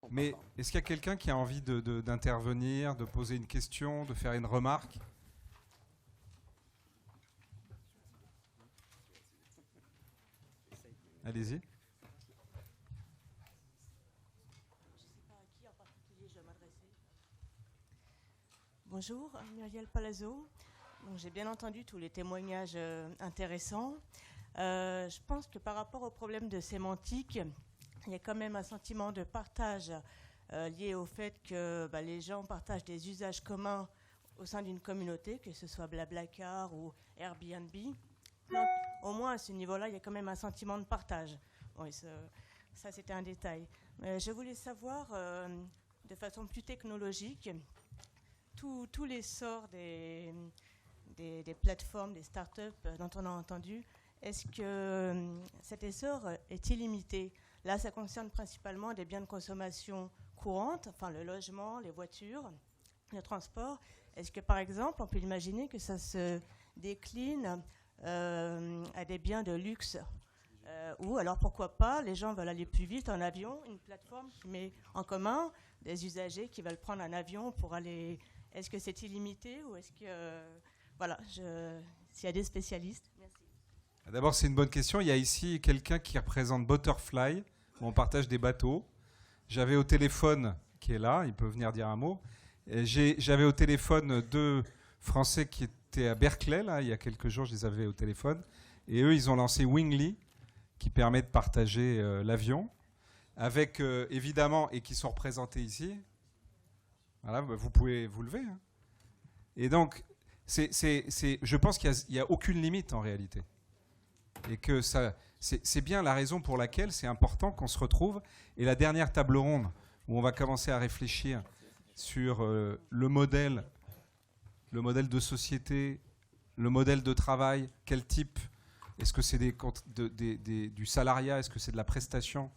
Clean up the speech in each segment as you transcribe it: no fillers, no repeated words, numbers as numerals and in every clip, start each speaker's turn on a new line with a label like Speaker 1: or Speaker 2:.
Speaker 1: Mais est-ce qu'il y a quelqu'un qui a envie d'intervenir, de poser une question, de faire une remarque? Allez-y.
Speaker 2: Bonjour, Muriel Palazzo. J'ai bien entendu tous les témoignages intéressants. Je pense que par rapport au problème de sémantique, il y a quand même un sentiment de partage lié au fait que les gens partagent des usages communs au sein d'une communauté, que ce soit Blablacar ou Airbnb. Donc, au moins à ce niveau-là, il y a quand même un sentiment de partage. Oui, ça c'était un détail. Mais je voulais savoir, de façon plus technologique, tout l'essor des plateformes, des startups dont on a entendu, est-ce que cet essor est illimité? Là, ça concerne principalement des biens de consommation courante, enfin le logement, les voitures, le transport. Est-ce que, par exemple, on peut imaginer que ça se décline à des biens de luxe ou alors, pourquoi pas, les gens veulent aller plus vite en avion, une plateforme qui met en commun des usagers qui veulent prendre un avion pour aller... Est-ce que c'est illimité ou est-ce que... voilà, s'il y a des spécialistes. Merci.
Speaker 1: D'abord, c'est une bonne question. Il y a ici quelqu'un qui représente Butterfly, où on partage des bateaux. J'avais au téléphone, qui est là, il peut venir dire un mot. J'avais au téléphone 2 Français qui étaient à Berkeley, là, il y a quelques jours, je les avais au téléphone. Et eux, ils ont lancé Wingly, qui permet de partager l'avion, avec évidemment, et qui sont représentés ici. Voilà, vous pouvez vous lever. Hein. Et donc, je pense qu'il n'y a aucune limite en réalité. Et que c'est bien la raison pour laquelle c'est important qu'on se retrouve. Et la dernière table ronde, où on va commencer à réfléchir sur le modèle de société, le modèle de travail, quel type, est-ce que c'est du salariat, est-ce que c'est de la prestation?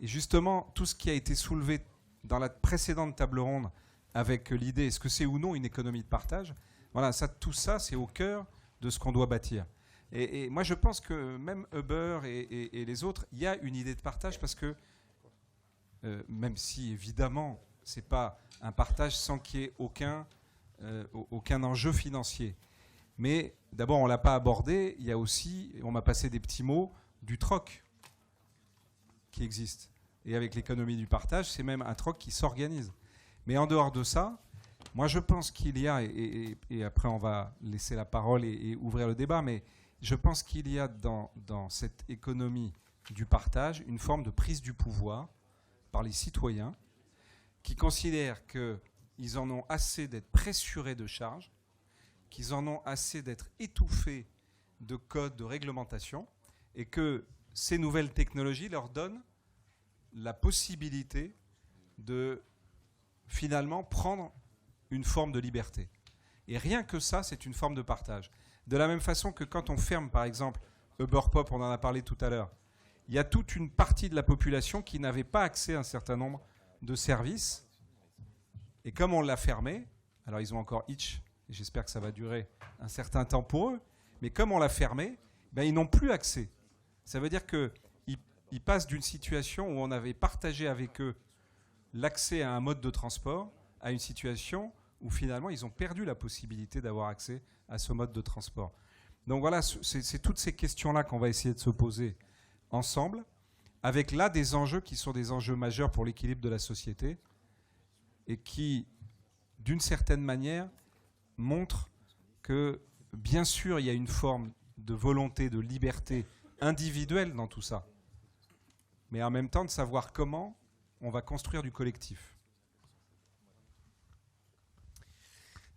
Speaker 1: Et justement, tout ce qui a été soulevé dans la précédente table ronde, avec l'idée, est-ce que c'est ou non une économie de partage? Voilà, tout ça, c'est au cœur de ce qu'on doit bâtir. Et moi, je pense que même Uber et les autres, il y a une idée de partage parce que, même si évidemment, ce n'est pas un partage sans qu'il y ait aucun enjeu financier. Mais d'abord, on ne l'a pas abordé, il y a aussi, on m'a passé des petits mots, du troc qui existe. Et avec l'économie du partage, c'est même un troc qui s'organise. Mais en dehors de ça, moi je pense qu'il y a, et après on va laisser la parole et ouvrir le débat, mais je pense qu'il y a dans cette économie du partage une forme de prise du pouvoir par les citoyens qui considèrent qu'ils en ont assez d'être pressurés de charges, qu'ils en ont assez d'être étouffés de codes, de réglementation, et que ces nouvelles technologies leur donnent la possibilité de finalement prendre une forme de liberté. Et rien que ça, c'est une forme de partage. De la même façon que quand on ferme, par exemple, Uber Pop, on en a parlé tout à l'heure, il y a toute une partie de la population qui n'avait pas accès à un certain nombre de services. Et comme on l'a fermé, alors ils ont encore Itch, et j'espère que ça va durer un certain temps pour eux, mais comme on l'a fermé, ils n'ont plus accès. Ça veut dire qu'ils passent d'une situation où on avait partagé avec eux l'accès à un mode de transport à une situation où finalement ils ont perdu la possibilité d'avoir accès à ce mode de transport. Donc voilà, c'est toutes ces questions-là qu'on va essayer de se poser ensemble, avec là des enjeux qui sont des enjeux majeurs pour l'équilibre de la société et qui, d'une certaine manière, montrent que, bien sûr, il y a une forme de volonté, de liberté individuelle dans tout ça, mais en même temps de savoir comment on va construire du collectif.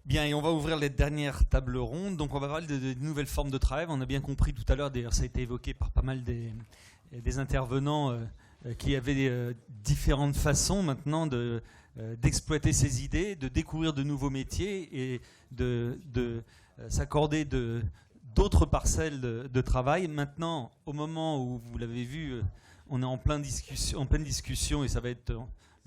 Speaker 3: Bien, et on va ouvrir les dernières tables rondes. Donc on va parler de nouvelles formes de travail. On a bien compris tout à l'heure, d'ailleurs ça a été évoqué par pas mal des intervenants qu'il y avait différentes façons maintenant d'exploiter ces idées, de découvrir de nouveaux métiers et de s'accorder d'autres parcelles de travail. Maintenant, au moment où vous l'avez vu, on est en pleine discussion et ça va être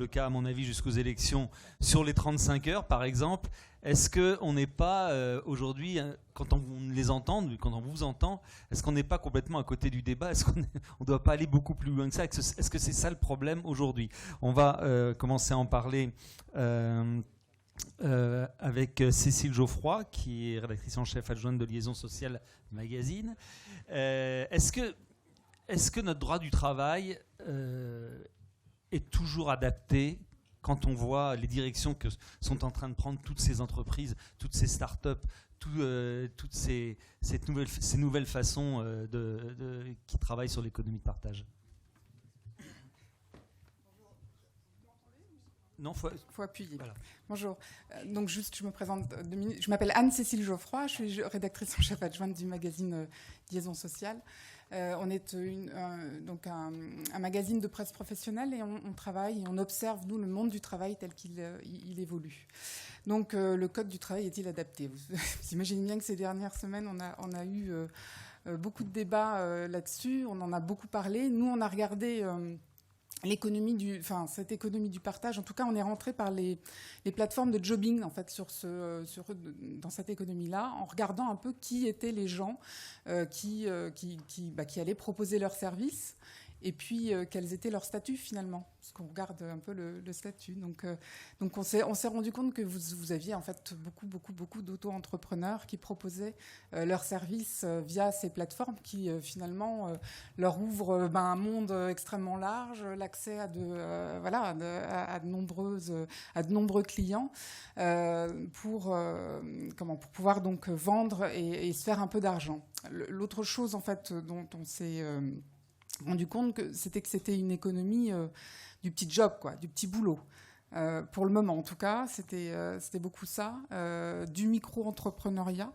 Speaker 3: le cas à mon avis jusqu'aux élections, sur les 35 heures par exemple. Est-ce qu'on n'est pas aujourd'hui, quand on les entend, quand on vous entend, est-ce qu'on n'est pas complètement à côté du débat? Est-ce qu'on ne doit pas aller beaucoup plus loin que ça? Est-ce que c'est ça le problème aujourd'hui? On va commencer à en parler avec Cécile Geoffroy, qui est rédactrice en chef adjointe de Liaison Sociale Magazine. Est-ce que notre droit du travail est toujours adapté quand on voit les directions que sont en train de prendre toutes ces entreprises, toutes ces start-up, toutes ces nouvelles façons qui travaillent sur l'économie de partage? Non,
Speaker 4: faut appuyer.
Speaker 3: Voilà.
Speaker 4: Bonjour. Donc juste, je me présente 2 minutes. Je m'appelle Anne-Cécile Geoffroy. Je suis rédactrice en chef adjointe du magazine Liaison Sociale. On est donc un magazine de presse professionnelle et on travaille et on observe, nous, le monde du travail tel qu'il évolue. Donc le code du travail est-il adapté? Vous imaginez bien que ces dernières semaines, on a eu beaucoup de débats là-dessus. On en a beaucoup parlé. Nous, on a regardé... cette économie du partage, en tout cas, on est rentré par les plateformes de jobbing en fait dans cette économie-là, en regardant un peu qui étaient les gens qui allaient proposer leurs services et puis quels étaient leurs statuts finalement, parce qu'on regarde un peu le statut. Donc on s'est rendu compte que vous aviez en fait beaucoup d'auto-entrepreneurs qui proposaient leurs services via ces plateformes qui finalement leur ouvrent un monde extrêmement large, l'accès à de nombreux clients pour pouvoir donc vendre et se faire un peu d'argent. L'autre chose en fait dont on s'est rendu compte que c'était une économie du petit job, quoi, du petit boulot. Pour le moment, en tout cas, c'était beaucoup ça, du micro-entrepreneuriat.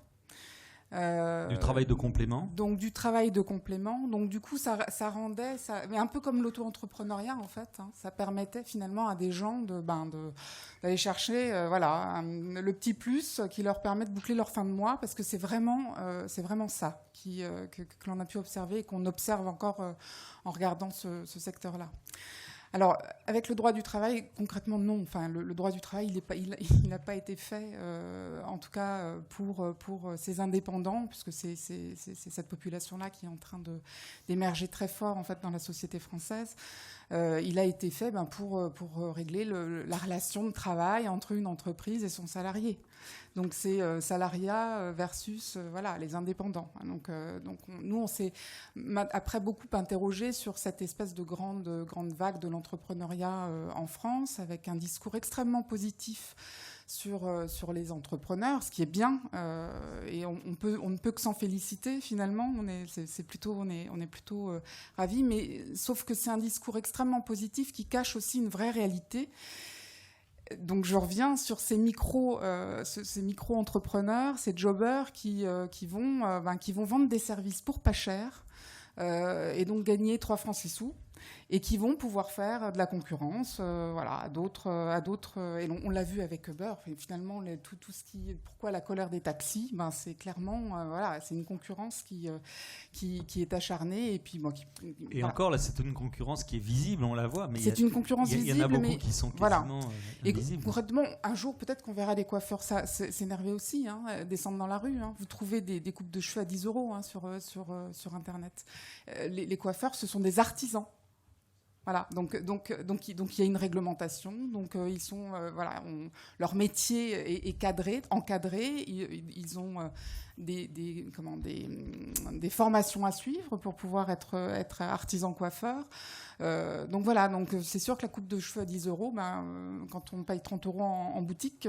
Speaker 3: Du travail de complément.
Speaker 4: Donc du travail de complément. Donc du coup, ça rendait, mais un peu comme l'auto-entrepreneuriat en fait. Ça permettait finalement à des gens d'aller chercher, le petit plus qui leur permet de boucler leur fin de mois, parce que c'est vraiment ça que l'on a pu observer et qu'on observe encore en regardant ce secteur-là. Alors, avec le droit du travail, concrètement, non. Enfin, le droit du travail, il n'a pas été fait, en tout cas pour ces indépendants, puisque c'est cette population-là qui est en train d'émerger très fort en fait dans la société française. Il a été fait pour régler la relation de travail entre une entreprise et son salarié. Donc c'est salariat versus les indépendants. Donc nous on s'est après beaucoup interrogé sur cette espèce de grande vague de l'entrepreneuriat en France, avec un discours extrêmement positif sur les entrepreneurs, ce qui est bien, et on ne peut que s'en féliciter finalement. On est plutôt ravis, mais sauf que c'est un discours extrêmement positif qui cache aussi une vraie réalité. Donc je reviens sur ces micro-entrepreneurs, ces jobbers qui vont vendre des services pour pas cher et donc gagner 3 francs 6 sous. Et qui vont pouvoir faire de la concurrence à d'autres. Et on l'a vu avec Uber. Finalement, tout ce pourquoi la colère des taxis, c'est clairement c'est une concurrence qui est acharnée. Et puis
Speaker 3: encore là, c'est une concurrence qui est visible, on la voit. Mais
Speaker 4: c'est une concurrence visible.
Speaker 3: Il y en a beaucoup qui sont quasiment invisibles.
Speaker 4: Et concrètement, un jour, peut-être qu'on verra les coiffeurs s'énerver aussi, descendre dans la rue. Vous trouvez des coupes de cheveux à 10 € sur Internet. Les coiffeurs, ce sont des artisans. Voilà, donc il y a une réglementation, donc ils sont leur métier est encadré, ils ont des formations à suivre pour pouvoir être artisan coiffeur. Donc c'est sûr que la coupe de cheveux à 10 €, quand on paye 30 € en boutique,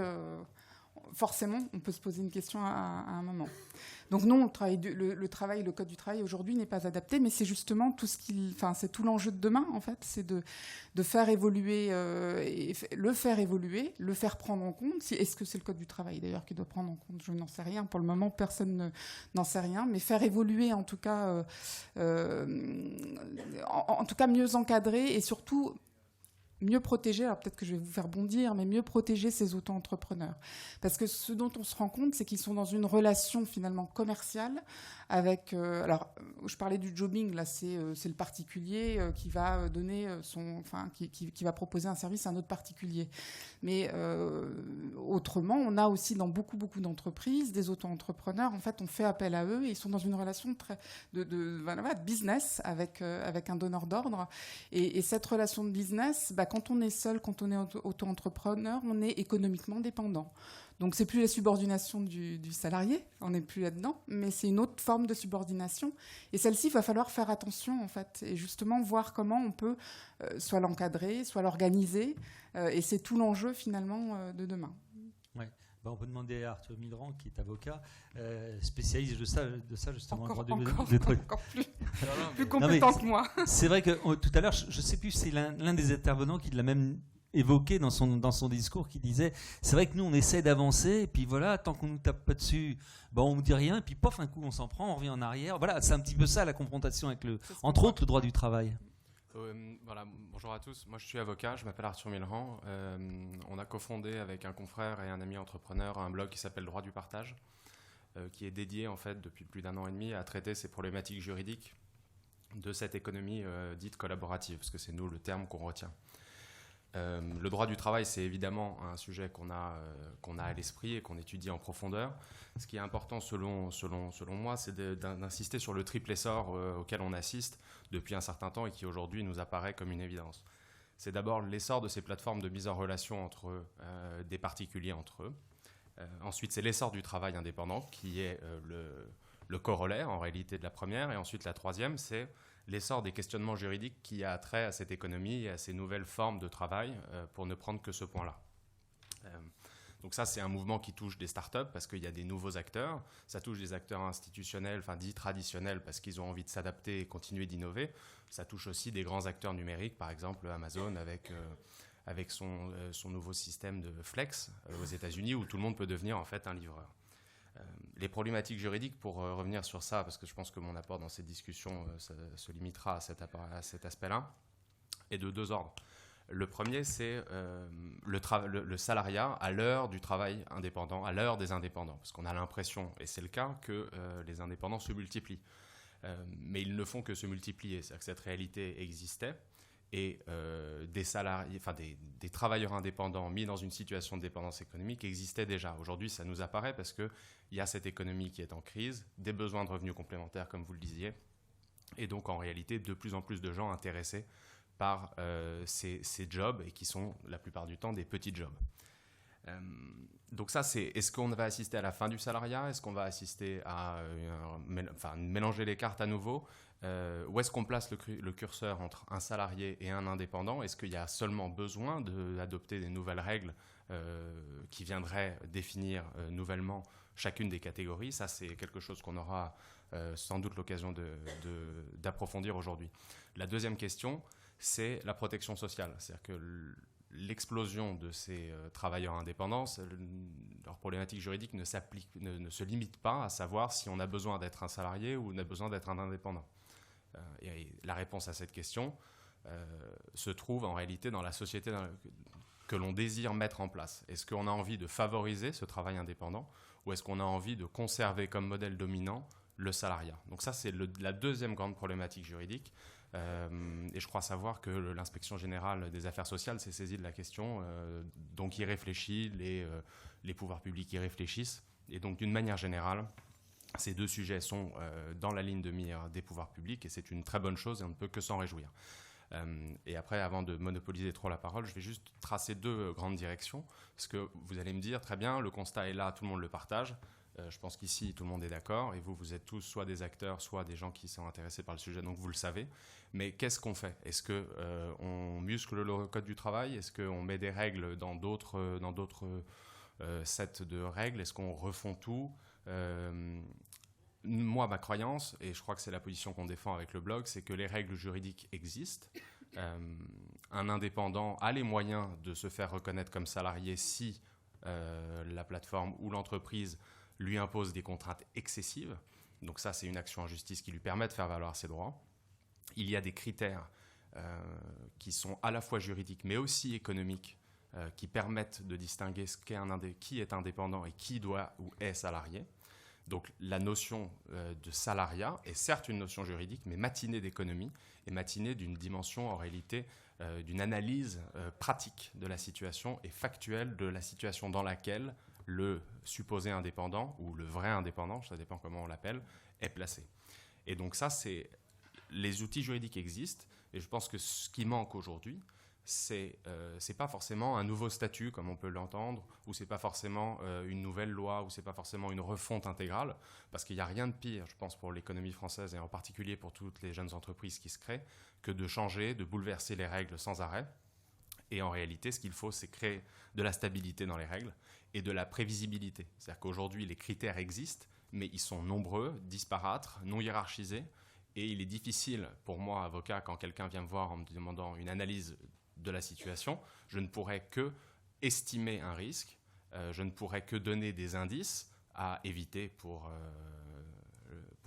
Speaker 4: forcément on peut se poser une question à un moment. Donc non, le code du travail aujourd'hui n'est pas adapté, mais c'est justement c'est tout l'enjeu de demain en fait, c'est de faire évoluer, le faire prendre en compte. Est-ce que c'est le code du travail d'ailleurs qui doit prendre en compte? Je n'en sais rien. Pour le moment, personne n'en sait rien, mais faire évoluer en tout cas, mieux encadrer et surtout mieux protéger, alors peut-être que je vais vous faire bondir, mais mieux protéger ces auto-entrepreneurs. Parce que ce dont on se rend compte, c'est qu'ils sont dans une relation finalement commerciale avec... alors, je parlais du jobbing, là, c'est le particulier qui va donner qui va proposer un service à un autre particulier. Mais autrement, on a aussi dans beaucoup d'entreprises, des auto-entrepreneurs, en fait, on fait appel à eux et ils sont dans une relation de business avec un donneur d'ordre. Et cette relation de business, quand on est seul, quand on est auto-entrepreneur, on est économiquement dépendant. Donc, c'est plus la subordination du salarié, on n'est plus là-dedans, mais c'est une autre forme de subordination. Et celle-ci, il va falloir faire attention, en fait, et justement voir comment on peut soit l'encadrer, soit l'organiser. Et c'est tout l'enjeu, finalement, de demain.
Speaker 3: Ouais. On peut demander à Arthur Millerand, qui est avocat, spécialiste de ça justement.
Speaker 4: Encore plus compétent que moi.
Speaker 3: C'est vrai que tout à l'heure, je ne sais plus, c'est l'un des intervenants qui l'a même évoqué dans son discours, qui disait, c'est vrai que nous on essaie d'avancer, et puis voilà, tant qu'on nous tape pas dessus, on ne dit rien, et puis pof, un coup on s'en prend, on revient en arrière. Voilà, c'est un petit peu ça la confrontation avec entre autres, le droit du travail.
Speaker 5: Voilà, bonjour à tous. Moi, je suis avocat, je m'appelle Arthur Millerand. On a cofondé avec un confrère et un ami entrepreneur un blog qui s'appelle Droit du partage, qui est dédié en fait depuis plus d'1 an et demi à traiter ces problématiques juridiques de cette économie dite collaborative, parce que c'est nous le terme qu'on retient. Le droit du travail, c'est évidemment un sujet qu'on a à l'esprit et qu'on étudie en profondeur. Ce qui est important selon moi, c'est d'insister sur le triple essor auquel on assiste depuis un certain temps et qui aujourd'hui nous apparaît comme une évidence. C'est d'abord l'essor de ces plateformes de mise en relation entre des particuliers entre eux. Ensuite, c'est l'essor du travail indépendant qui est le corollaire en réalité de la première. Et ensuite, la troisième, c'est l'essor des questionnements juridiques qui a trait à cette économie et à ces nouvelles formes de travail, pour ne prendre que ce point-là. Donc ça, c'est un mouvement qui touche des startups parce qu'il y a des nouveaux acteurs. Ça touche des acteurs institutionnels, dits traditionnels, parce qu'ils ont envie de s'adapter et continuer d'innover. Ça touche aussi des grands acteurs numériques, par exemple Amazon avec son nouveau système de Flex aux États-Unis, où tout le monde peut devenir en fait un livreur. Les problématiques juridiques, pour revenir sur ça, parce que je pense que mon apport dans cette discussion se limitera à cet aspect-là, est de deux ordres. Le premier, c'est le salariat à l'heure du travail indépendant, à l'heure des indépendants. Parce qu'on a l'impression, et c'est le cas, que les indépendants se multiplient. Mais ils ne font que se multiplier. C'est-à-dire que cette réalité existait. Et des salariés, des travailleurs indépendants mis dans une situation de dépendance économique existaient déjà. Aujourd'hui, ça nous apparaît parce qu'il y a cette économie qui est en crise, des besoins de revenus complémentaires, comme vous le disiez, et donc en réalité, de plus en plus de gens intéressés par ces jobs, et qui sont la plupart du temps des petits jobs. Donc ça, c'est est-ce qu'on va assister à la fin du salariat? Est-ce qu'on va assister à mélanger les cartes à nouveau? Où est-ce qu'on place le curseur entre un salarié et un indépendant? Est-ce qu'il y a seulement besoin d'adopter des nouvelles règles qui viendraient définir nouvellement chacune des catégories? Ça, c'est quelque chose qu'on aura sans doute l'occasion d'approfondir aujourd'hui. La deuxième question, c'est la protection sociale. C'est-à-dire que l'explosion de ces travailleurs indépendants, leur problématique juridique ne se limite pas à savoir si on a besoin d'être un salarié ou on a besoin d'être un indépendant. Et la réponse à cette question se trouve en réalité dans la société que l'on désire mettre en place. Est-ce qu'on a envie de favoriser ce travail indépendant, ou est-ce qu'on a envie de conserver comme modèle dominant le salariat? Donc ça, c'est la deuxième grande problématique juridique. Et je crois savoir que l'inspection générale des affaires sociales s'est saisie de la question, donc y réfléchit, les pouvoirs publics y réfléchissent, et donc d'une manière générale, ces deux sujets sont dans la ligne de mire des pouvoirs publics, et c'est une très bonne chose et on ne peut que s'en réjouir. Et après, avant de monopoliser trop la parole, je vais juste tracer deux grandes directions, parce que vous allez me dire, très bien, le constat est là, tout le monde le partage. Je pense qu'ici, tout le monde est d'accord, et vous êtes tous soit des acteurs, soit des gens qui sont intéressés par le sujet, donc vous le savez. Mais qu'est-ce qu'on fait? Est-ce qu'on muscle le code du travail? Est-ce qu'on met des règles dans d'autres sets de règles? Est-ce qu'on refond tout? Moi, ma croyance, et je crois que c'est la position qu'on défend avec le blog, c'est que les règles juridiques existent. Un indépendant a les moyens de se faire reconnaître comme salarié si la plateforme ou l'entreprise lui impose des contraintes excessives. Donc ça, c'est une action en justice qui lui permet de faire valoir ses droits. Il y a des critères qui sont à la fois juridiques mais aussi économiques, qui permettent de distinguer qui est indépendant et qui doit ou est salarié. Donc la notion de salariat est certes une notion juridique, mais matinée d'économie et matinée d'une dimension en réalité d'une analyse pratique de la situation et factuelle de la situation dans laquelle le supposé indépendant ou le vrai indépendant, ça dépend comment on l'appelle, est placé. Et donc ça, les outils juridiques existent et je pense que ce qui manque aujourd'hui, c'est pas forcément un nouveau statut comme on peut l'entendre, ou c'est pas forcément une nouvelle loi, ou c'est pas forcément une refonte intégrale, parce qu'il n'y a rien de pire, je pense, pour l'économie française et en particulier pour toutes les jeunes entreprises qui se créent, que de changer, de bouleverser les règles sans arrêt. Et en réalité, ce qu'il faut, c'est créer de la stabilité dans les règles et de la prévisibilité. C'est-à-dire qu'aujourd'hui, les critères existent, mais ils sont nombreux, disparates, non hiérarchisés, et il est difficile pour moi, avocat, quand quelqu'un vient me voir en me demandant une analyse de la situation, je ne pourrais que estimer un risque, je ne pourrais que donner des indices à éviter pour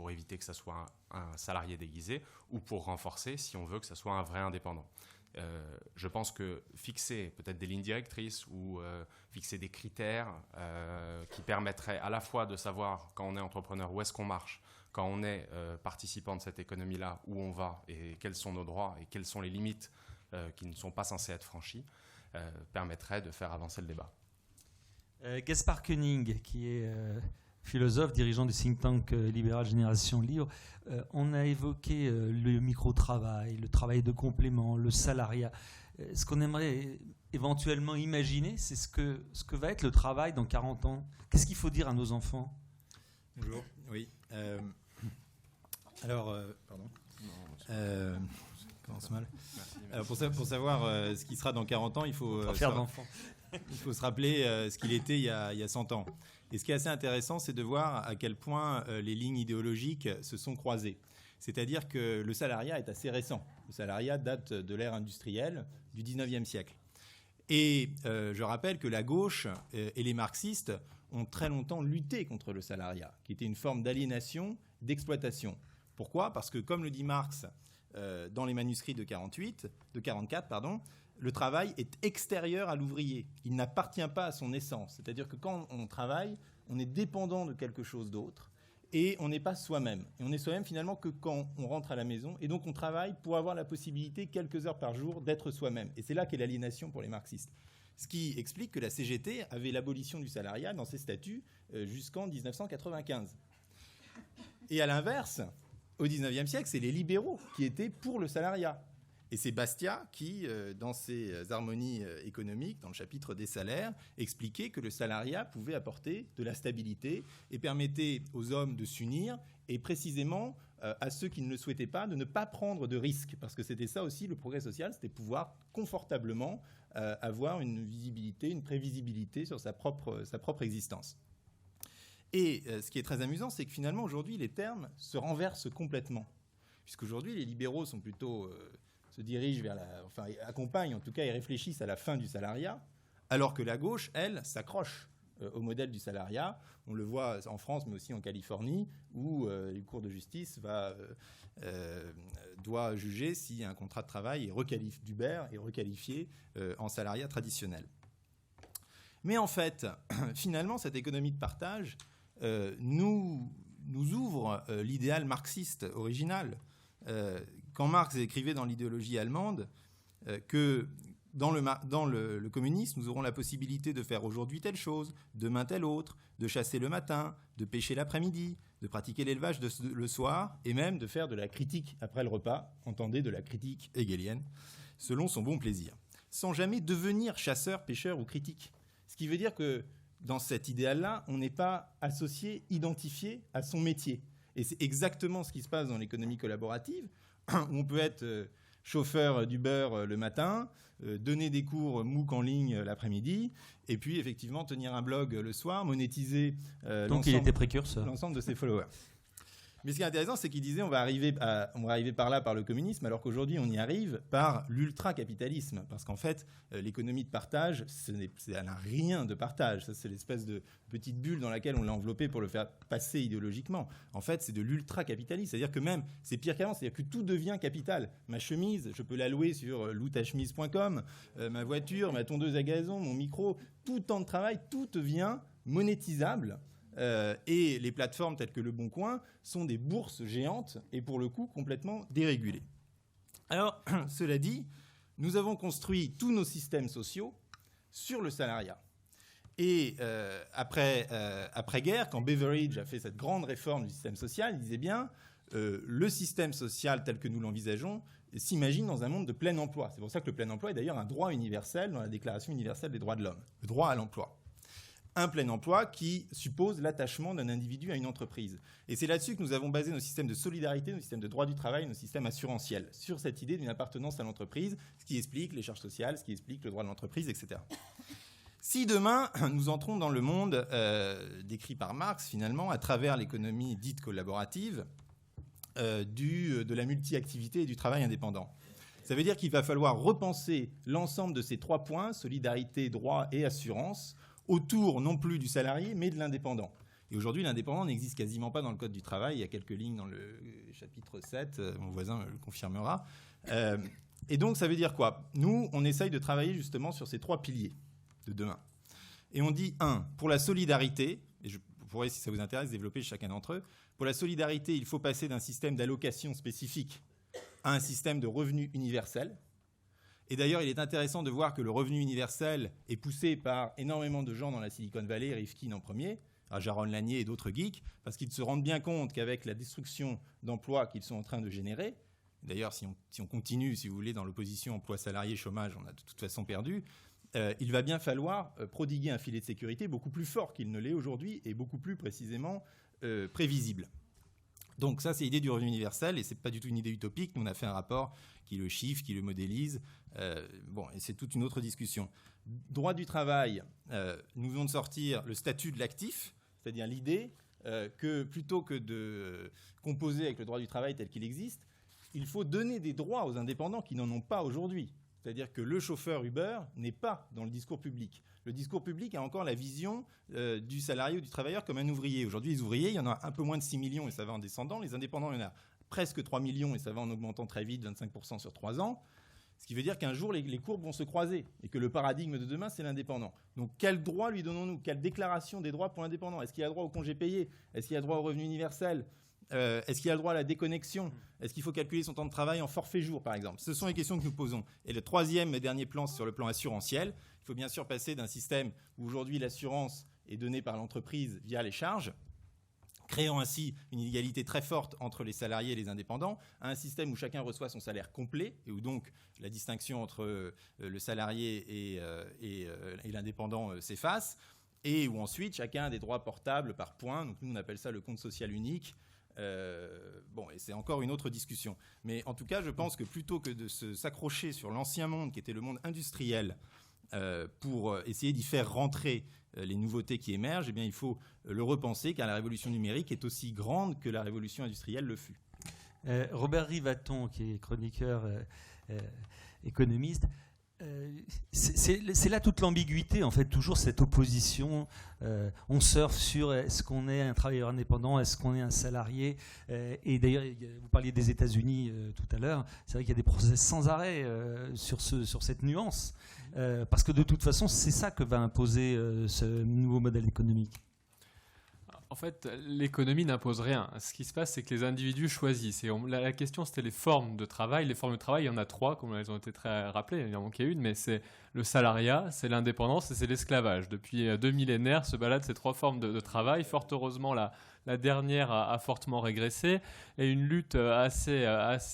Speaker 5: éviter que ce soit un salarié déguisé ou pour renforcer si on veut que ce soit un vrai indépendant. Je pense que fixer peut-être des lignes directrices ou fixer des critères qui permettraient à la fois de savoir quand on est entrepreneur où est-ce qu'on marche, quand on est participant de cette économie-là, où on va et quels sont nos droits et quelles sont les limites qui ne sont pas censés être franchis, permettrait de faire avancer le débat.
Speaker 3: Gaspard Koenig, qui est philosophe, dirigeant du think tank libéral Génération Libre, on a évoqué le micro-travail, le travail de complément, le salariat. Ce qu'on aimerait éventuellement imaginer, c'est ce que va être le travail dans 40 ans. Qu'est-ce qu'il faut dire à nos enfants ?
Speaker 6: Bonjour, oui. Pardon. Commence mal. Alors pour savoir ce qui sera dans 40 ans, il faut se rappeler ce qu'il était il y a 100 ans. Et ce qui est assez intéressant, c'est de voir à quel point les lignes idéologiques se sont croisées. C'est-à-dire que le salariat est assez récent. Le salariat date de l'ère industrielle du 19e siècle. Et je rappelle que la gauche et les marxistes ont très longtemps lutté contre le salariat, qui était une forme d'aliénation, d'exploitation. Pourquoi ? Parce que, comme le dit Marx dans les manuscrits de 44, le travail est extérieur à l'ouvrier. Il n'appartient pas à son essence. C'est-à-dire que quand on travaille, on est dépendant de quelque chose d'autre et on n'est pas soi-même. Et on n'est soi-même finalement que quand on rentre à la maison. Et donc on travaille pour avoir la possibilité, quelques heures par jour, d'être soi-même. Et c'est là qu'est l'aliénation pour les marxistes. Ce qui explique que la CGT avait l'abolition du salariat dans ses statuts jusqu'en 1995. Et à l'inverse, au 19e siècle, c'est les libéraux qui étaient pour le salariat. Et c'est Bastiat qui, dans ses harmonies économiques, dans le chapitre des salaires, expliquait que le salariat pouvait apporter de la stabilité et permettait aux hommes de s'unir et précisément à ceux qui ne le souhaitaient pas de ne pas prendre de risques. Parce que c'était ça aussi, le progrès social, c'était pouvoir confortablement avoir une visibilité, une prévisibilité sur sa propre existence. Et ce qui est très amusant, c'est que finalement, aujourd'hui, les termes se renversent complètement. Puisqu'aujourd'hui, les libéraux sont plutôt... se dirigent vers accompagnent en tout cas et réfléchissent à la fin du salariat, alors que la gauche, elle, s'accroche au modèle du salariat. On le voit en France, mais aussi en Californie, où une cour de justice doit juger si un contrat de travail d'Uber est requalifié en salariat traditionnel. Mais en fait, finalement, cette économie de partage nous ouvre l'idéal marxiste original. Quand Marx écrivait dans l'idéologie allemande que dans le communisme, nous aurons la possibilité de faire aujourd'hui telle chose, demain telle autre, de chasser le matin, de pêcher l'après-midi, de pratiquer l'élevage le soir, et même de faire de la critique après le repas, entendez, de la critique hegelienne, selon son bon plaisir, sans jamais devenir chasseur, pêcheur ou critique. Ce qui veut dire que dans cet idéal-là, on n'est pas associé, identifié à son métier. Et c'est exactement ce qui se passe dans l'économie collaborative, où on peut être chauffeur d'Uber le matin, donner des cours MOOC en ligne l'après-midi, et puis effectivement tenir un blog le soir, monétiser
Speaker 3: donc il était précurseur.
Speaker 6: L'ensemble de ses followers. Mais ce qui est intéressant, c'est qu'il disait on va arriver par là par le communisme, alors qu'aujourd'hui on y arrive par l'ultra-capitalisme. Parce qu'en fait, l'économie de partage, ça n'a rien de partage. Ça, c'est l'espèce de petite bulle dans laquelle on l'a enveloppé pour le faire passer idéologiquement. En fait, c'est de l'ultra-capitalisme. C'est-à-dire que même, c'est pire qu'avant, c'est-à-dire que tout devient capital. Ma chemise, je peux la louer sur loutachemise.com, ma voiture, ma tondeuse à gazon, mon micro, tout temps de travail, tout devient monétisable. Et les plateformes telles que Le Bon Coin sont des bourses géantes et pour le coup complètement dérégulées. Alors, cela dit, nous avons construit tous nos systèmes sociaux sur le salariat. Et après-guerre, quand Beveridge a fait cette grande réforme du système social, il disait bien le système social tel que nous l'envisageons s'imagine dans un monde de plein emploi. C'est pour ça que le plein emploi est d'ailleurs un droit universel dans la Déclaration universelle des droits de l'homme, le droit à l'emploi. Un plein emploi qui suppose l'attachement d'un individu à une entreprise. Et c'est là-dessus que nous avons basé nos systèmes de solidarité, nos systèmes de droit du travail, nos systèmes assurantiels, sur cette idée d'une appartenance à l'entreprise, ce qui explique les charges sociales, ce qui explique le droit de l'entreprise, etc. Si demain, nous entrons dans le monde décrit par Marx, finalement, à travers l'économie dite collaborative, de la multi-activité et du travail indépendant, ça veut dire qu'il va falloir repenser l'ensemble de ces 3 points, solidarité, droit et assurance, autour non plus du salarié, mais de l'indépendant. Et aujourd'hui, l'indépendant n'existe quasiment pas dans le Code du travail. Il y a quelques lignes dans le chapitre 7, mon voisin le confirmera. Et donc, ça veut dire quoi ? Nous, on essaye de travailler justement sur ces 3 piliers de demain. Et on dit, 1, pour la solidarité, et je pourrais, si ça vous intéresse, développer chacun d'entre eux, pour la solidarité, il faut passer d'un système d'allocation spécifique à un système de revenu universel. Et d'ailleurs, il est intéressant de voir que le revenu universel est poussé par énormément de gens dans la Silicon Valley, Rifkin en premier, Jaron Lanier et d'autres geeks, parce qu'ils se rendent bien compte qu'avec la destruction d'emplois qu'ils sont en train de générer, d'ailleurs, si on continue, si vous voulez, dans l'opposition emploi salarié, chômage, on a de toute façon perdu, il va bien falloir prodiguer un filet de sécurité beaucoup plus fort qu'il ne l'est aujourd'hui et beaucoup plus précisément prévisible. Donc ça, c'est l'idée du revenu universel, et ce n'est pas du tout une idée utopique. Nous, on a fait un rapport qui le chiffre, qui le modélise. Et c'est toute une autre discussion. Droit du travail, nous venons de sortir le statut de l'actif, c'est-à-dire l'idée que plutôt que de composer avec le droit du travail tel qu'il existe, il faut donner des droits aux indépendants qui n'en ont pas aujourd'hui. C'est-à-dire que le chauffeur Uber n'est pas dans le discours public. Le discours public a encore la vision du salarié ou du travailleur comme un ouvrier. Aujourd'hui, les ouvriers, il y en a un peu moins de 6 millions et ça va en descendant. Les indépendants, il y en a presque 3 millions et ça va en augmentant très vite, 25% sur 3 ans. Ce qui veut dire qu'un jour, les courbes vont se croiser et que le paradigme de demain, c'est l'indépendant. Donc, quel droit lui donnons-nous ? Quelle déclaration des droits pour l'indépendant ? Est-ce qu'il a droit au congé payé ? Est-ce qu'il a droit au revenu universel ? Est-ce qu'il a le droit à la déconnexion ? Est-ce qu'il faut calculer son temps de travail en forfait jour, par exemple ? Ce sont les questions que nous posons. Et le troisième et dernier plan, sur le plan assurantiel, il faut bien sûr passer d'un système où aujourd'hui l'assurance est donnée par l'entreprise via les charges, créant ainsi une inégalité très forte entre les salariés et les indépendants, à un système où chacun reçoit son salaire complet, et où donc la distinction entre le salarié et l'indépendant s'efface, et où ensuite chacun a des droits portables par points. Donc nous, on appelle ça le compte social unique. Et c'est encore une autre discussion. Mais en tout cas, je pense que plutôt que de s'accrocher sur l'ancien monde, qui était le monde industriel, pour essayer d'y faire rentrer les nouveautés qui émergent, eh bien, il faut le repenser, car la révolution numérique est aussi grande que la révolution industrielle le fut.
Speaker 3: Robert Rivaton, qui est chroniqueur économiste, c'est là toute l'ambiguïté, en fait, toujours cette opposition. On surfe sur est-ce qu'on est un travailleur indépendant, est-ce qu'on est un salarié. Et d'ailleurs, vous parliez des États-Unis tout à l'heure. C'est vrai qu'il y a des procès sans arrêt sur cette nuance, parce que de toute façon, c'est ça que va imposer ce nouveau modèle économique.
Speaker 7: En fait, l'économie n'impose rien. Ce qui se passe, c'est que les individus choisissent. Et la question, c'était les formes de travail. Les formes de travail, il y en a 3, comme elles ont été très rappelées. Il en manquait une, mais c'est le salariat, c'est l'indépendance et c'est l'esclavage. Depuis 2 millénaires se baladent ces 3 formes de travail. Fort heureusement, la dernière a fortement régressé. Et une lutte assez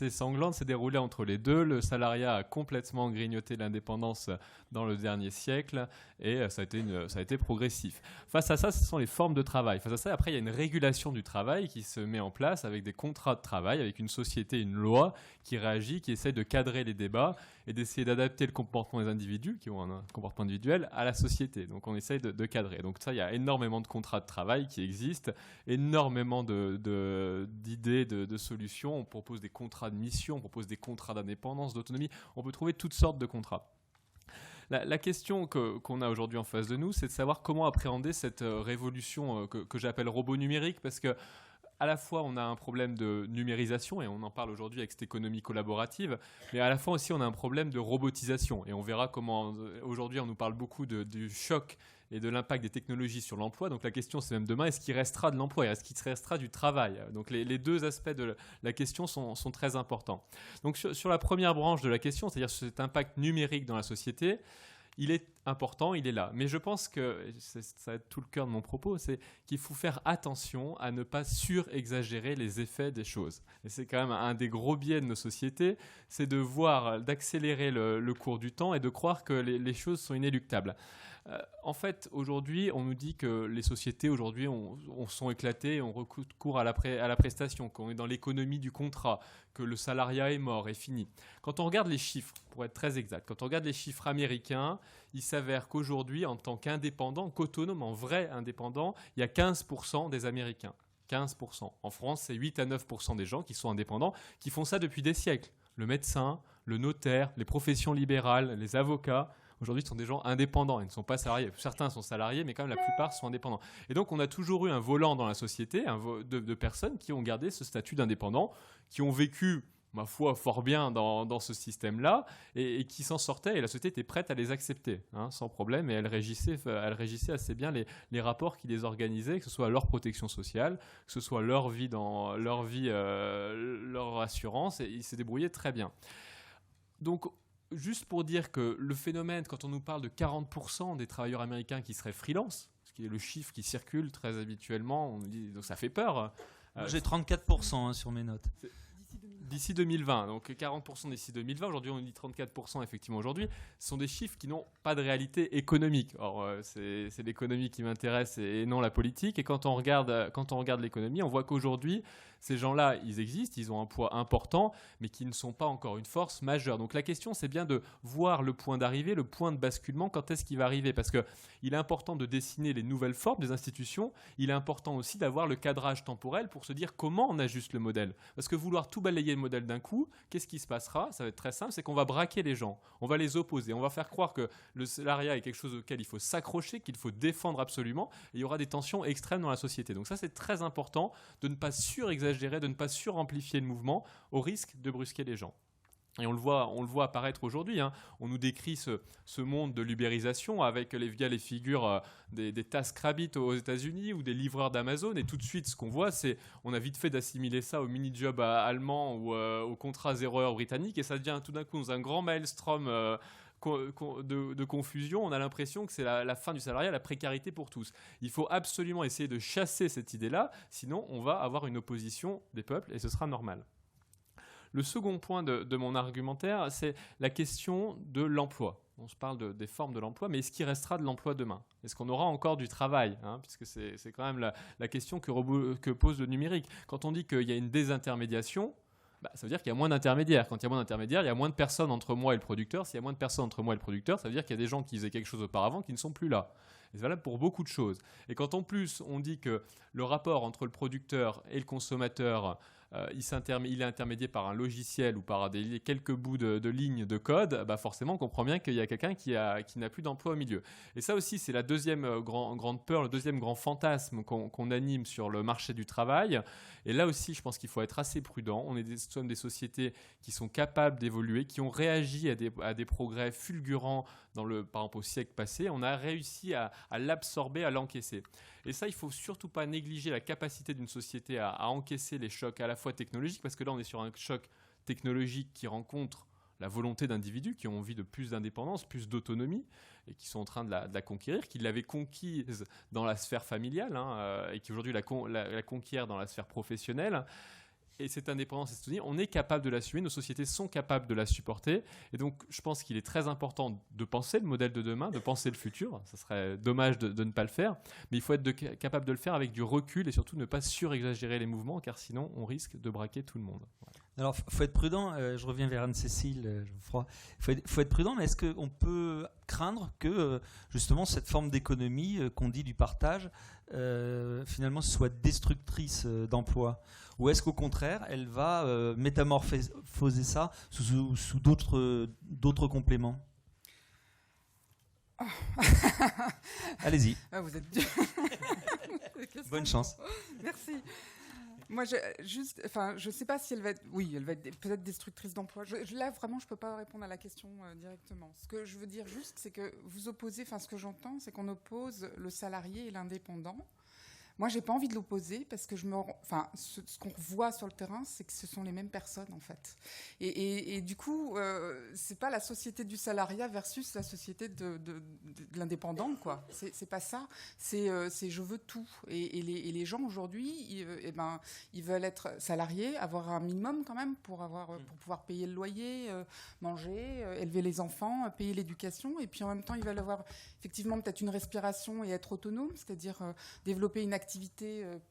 Speaker 7: sanglante s'est déroulée entre les deux. Le salariat a complètement grignoté l'indépendance dans le dernier siècle. Et ça a été progressif. Face à ça, ce sont les formes de travail. Face à ça, après, il y a une régulation du travail qui se met en place avec des contrats de travail, avec une société, une loi qui réagit, qui essaie de cadrer les débats et d'essayer d'adapter le comportement des individus, qui ont un comportement individuel, à la société. Donc on essaye de cadrer. Donc ça, il y a énormément de contrats de travail qui existent, énormément énormément d'idées, de solutions. On propose des contrats de mission, on propose des contrats d'indépendance, d'autonomie. On peut trouver toutes sortes de contrats. La question qu'on a aujourd'hui en face de nous, c'est de savoir comment appréhender cette révolution que j'appelle robot numérique, parce que à la fois, on a un problème de numérisation, et on en parle aujourd'hui avec cette économie collaborative, mais à la fois aussi, on a un problème de robotisation. Et on verra comment, aujourd'hui, on nous parle beaucoup du choc et de l'impact des technologies sur l'emploi. Donc la question, c'est même demain, est-ce qu'il restera de l'emploi? Est-ce qu'il restera du travail? Donc les deux aspects de la question sont très importants. Donc sur la première branche de la question, c'est-à-dire cet impact numérique dans la société, il est important, il est là. Mais je pense que, ça va être tout le cœur de mon propos, c'est qu'il faut faire attention à ne pas surexagérer les effets des choses. Et c'est quand même un des gros biais de nos sociétés, c'est d'accélérer le cours du temps et de croire que les choses sont inéluctables. En fait, aujourd'hui, on nous dit que les sociétés, aujourd'hui, sont éclatées, on recourt à la prestation, qu'on est dans l'économie du contrat, que le salariat est mort, est fini. Quand on regarde les chiffres, pour être très exact, quand on regarde les chiffres américains, il s'avère qu'aujourd'hui, en tant qu'indépendant, qu'autonome, en vrai indépendant, il y a 15% des Américains. 15%. En France, c'est 8 à 9% des gens qui sont indépendants, qui font ça depuis des siècles. Le médecin, le notaire, les professions libérales, les avocats, aujourd'hui, ce sont des gens indépendants. Ils ne sont pas salariés. Certains sont salariés, mais quand même, la plupart sont indépendants. Et donc, on a toujours eu un volant dans la société de personnes qui ont gardé ce statut d'indépendant, qui ont vécu, ma foi, fort bien dans ce système-là, et qui s'en sortaient. Et la société était prête à les accepter, sans problème. Et elle régissait assez bien les rapports qui les organisaient, que ce soit leur protection sociale, que ce soit leur vie, leur assurance. Et ils s'est débrouillé très bien. Donc, juste pour dire que le phénomène, quand on nous parle de 40% des travailleurs américains qui seraient freelance, ce qui est le chiffre qui circule très habituellement, on nous dit, donc ça fait peur.
Speaker 3: J'ai 34% sur mes notes.
Speaker 7: D'ici 2020, donc 40% d'ici 2020, aujourd'hui on dit 34% effectivement aujourd'hui, ce sont des chiffres qui n'ont pas de réalité économique. Or c'est l'économie qui m'intéresse et non la politique, et quand on regarde l'économie, on voit qu'aujourd'hui ces gens-là, ils existent, ils ont un poids important, mais qui ne sont pas encore une force majeure. Donc la question, c'est bien de voir le point d'arrivée, le point de basculement, quand est-ce qu'il va arriver, parce qu'il est important de dessiner les nouvelles formes des institutions, il est important aussi d'avoir le cadrage temporel pour se dire comment on ajuste le modèle. Parce que vouloir tout balayer le modèle d'un coup, qu'est-ce qui se passera? Ça va être très simple, c'est qu'on va braquer les gens, on va les opposer, on va faire croire que le salariat est quelque chose auquel il faut s'accrocher, qu'il faut défendre absolument, et il y aura des tensions extrêmes dans la société. Donc ça, c'est très important de ne pas surexagérer, de ne pas suramplifier le mouvement au risque de brusquer les gens. Et on le voit apparaître aujourd'hui. On nous décrit ce monde de l'ubérisation via les figures des TaskRabbit aux États-Unis ou des livreurs d'Amazon. Et tout de suite, ce qu'on voit, c'est on a vite fait d'assimiler ça au mini-job allemand ou au contrat 0 heure britannique. Et ça devient tout d'un coup dans un grand maelstrom de confusion. On a l'impression que c'est la fin du salariat, la précarité pour tous. Il faut absolument essayer de chasser cette idée-là, sinon on va avoir une opposition des peuples et ce sera normal. Le second point de mon argumentaire, c'est la question de l'emploi. On se parle des formes de l'emploi, mais est-ce qu'il restera de l'emploi demain? Est-ce qu'on aura encore du travail, puisque c'est quand même la question que pose le numérique. Quand on dit qu'il y a une désintermédiation, ça veut dire qu'il y a moins d'intermédiaires. Quand il y a moins d'intermédiaires, il y a moins de personnes entre moi et le producteur. S'il y a moins de personnes entre moi et le producteur, ça veut dire qu'il y a des gens qui faisaient quelque chose auparavant qui ne sont plus là. Et c'est valable pour beaucoup de choses. Et quand en plus on dit que le rapport entre le producteur et le consommateur, il est intermédié par un logiciel ou par quelques bouts de lignes de code, forcément on comprend bien qu'il y a quelqu'un qui n'a plus d'emploi au milieu. Et ça aussi, c'est la deuxième grande peur, le deuxième grand fantasme qu'on anime sur le marché du travail. Et là aussi, je pense qu'il faut être assez prudent. Nous sommes des sociétés qui sont capables d'évoluer, qui ont réagi à des progrès fulgurants par exemple au siècle passé. On a réussi à l'absorber, à l'encaisser. Et ça, il ne faut surtout pas négliger la capacité d'une société à encaisser les chocs à la fois technologiques, parce que là, on est sur un choc technologique qui rencontre la volonté d'individus qui ont envie de plus d'indépendance, plus d'autonomie, et qui sont en train de la conquérir, qui l'avaient conquise dans la sphère familiale, et qui aujourd'hui la conquièrent dans la sphère professionnelle. Et cette indépendance, cette autonomie, on est capable de l'assumer, nos sociétés sont capables de la supporter. Et donc, je pense qu'il est très important de penser le modèle de demain, de penser le futur. Ça serait dommage de ne pas le faire. Mais il faut être capable de le faire avec du recul et surtout ne pas surexagérer les mouvements, car sinon, on risque de braquer tout le monde. Voilà.
Speaker 3: Alors, faut être prudent. Je reviens vers Anne-Cécile Geoffroy. Faut être prudent, mais est-ce qu'on peut craindre que justement cette forme d'économie qu'on dit du partage, finalement, soit destructrice d'emploi, ou est-ce qu'au contraire, elle va métamorphoser ça sous d'autres compléments? Allez-y.
Speaker 4: Ah, vous êtes dur.
Speaker 3: Bonne chance.
Speaker 4: Merci. Moi, je sais pas si elle va être, oui, elle va être peut-être destructrice d'emploi. Là, vraiment, je peux pas répondre à la question directement. Ce que je veux dire juste, c'est que vous opposez, ce que j'entends, c'est qu'on oppose le salarié et l'indépendant. Moi, j'ai pas envie de l'opposer parce que ce qu'on voit sur le terrain, c'est que ce sont les mêmes personnes en fait. Et du coup, c'est pas la société du salariat versus la société de l'indépendant, quoi. C'est pas ça. C'est je veux tout. Et les gens aujourd'hui, ils veulent être salariés, avoir un minimum quand même pour pouvoir payer le loyer, manger, élever les enfants, payer l'éducation. Et puis en même temps, ils veulent avoir effectivement peut-être une respiration et être autonome, c'est-à-dire développer une activité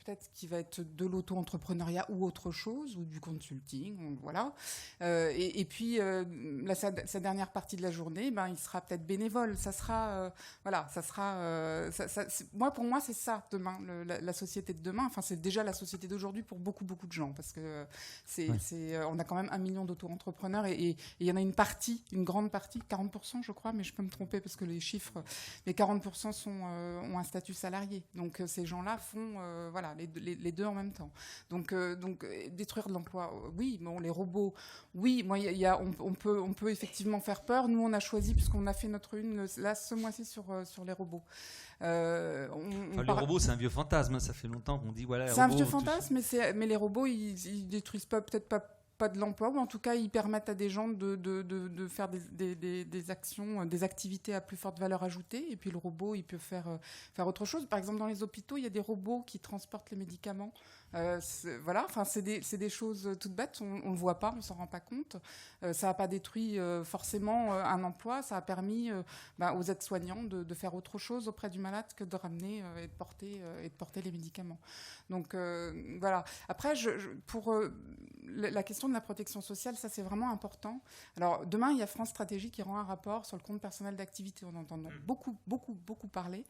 Speaker 4: peut-être qui va être de l'auto-entrepreneuriat ou autre chose, ou du consulting, voilà. Et puis, sa dernière partie de la journée, il sera peut-être bénévole. Ça sera, moi, pour moi, c'est ça, demain, la société de demain. Enfin, c'est déjà la société d'aujourd'hui pour beaucoup, beaucoup de gens, parce que on a quand même 1 million d'auto-entrepreneurs, et il y en a une grande partie, 40%, je crois, mais je peux me tromper parce que les chiffres, mais 40% ont un statut salarié. Donc, ces gens-là font les deux en même temps. Donc détruire de l'emploi, oui. Bon, les robots, oui. Moi, on peut effectivement faire peur. Nous, on a choisi, puisqu'on a fait notre une là ce mois-ci sur les robots.
Speaker 3: Les robots, c'est un vieux fantasme. Ça fait longtemps qu'on dit voilà.
Speaker 4: C'est un vieux fantasme, mais les robots, ils détruisent peut-être pas de l'emploi, ou en tout cas ils permettent à des gens de faire des actions, des activités à plus forte valeur ajoutée, et puis le robot il peut faire autre chose. Par exemple, dans les hôpitaux, il y a des robots qui transportent les médicaments. C'est des choses toutes bêtes, on le voit pas, on s'en rend pas compte. Ça n'a pas détruit forcément un emploi, ça a permis aux aides-soignants de faire autre chose auprès du malade que de ramener et de porter les médicaments. Donc voilà. Après, pour la question de la protection sociale, ça c'est vraiment important. Alors demain, il y a France Stratégie qui rend un rapport sur le compte personnel d'activité. On entend beaucoup parler.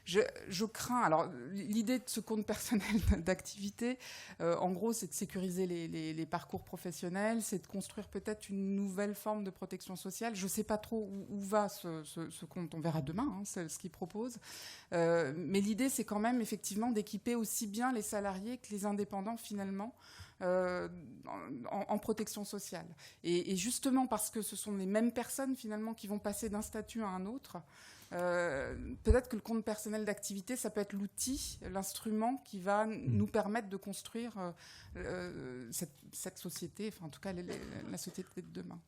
Speaker 4: Je crains. Alors, l'idée de ce compte personnel d'activité, en gros, c'est de sécuriser les parcours professionnels, c'est de construire peut-être une nouvelle forme de protection sociale. Je ne sais pas trop où va ce compte. On verra demain, c'est ce qu'il propose. Mais l'idée, c'est quand même effectivement d'équiper aussi bien les salariés que les indépendants, finalement, en protection sociale. Et justement parce que ce sont les mêmes personnes, finalement, qui vont passer d'un statut à un autre. Peut-être que le compte personnel d'activité, ça peut être l'outil, l'instrument qui va nous permettre de construire cette société, enfin en tout cas la société de demain.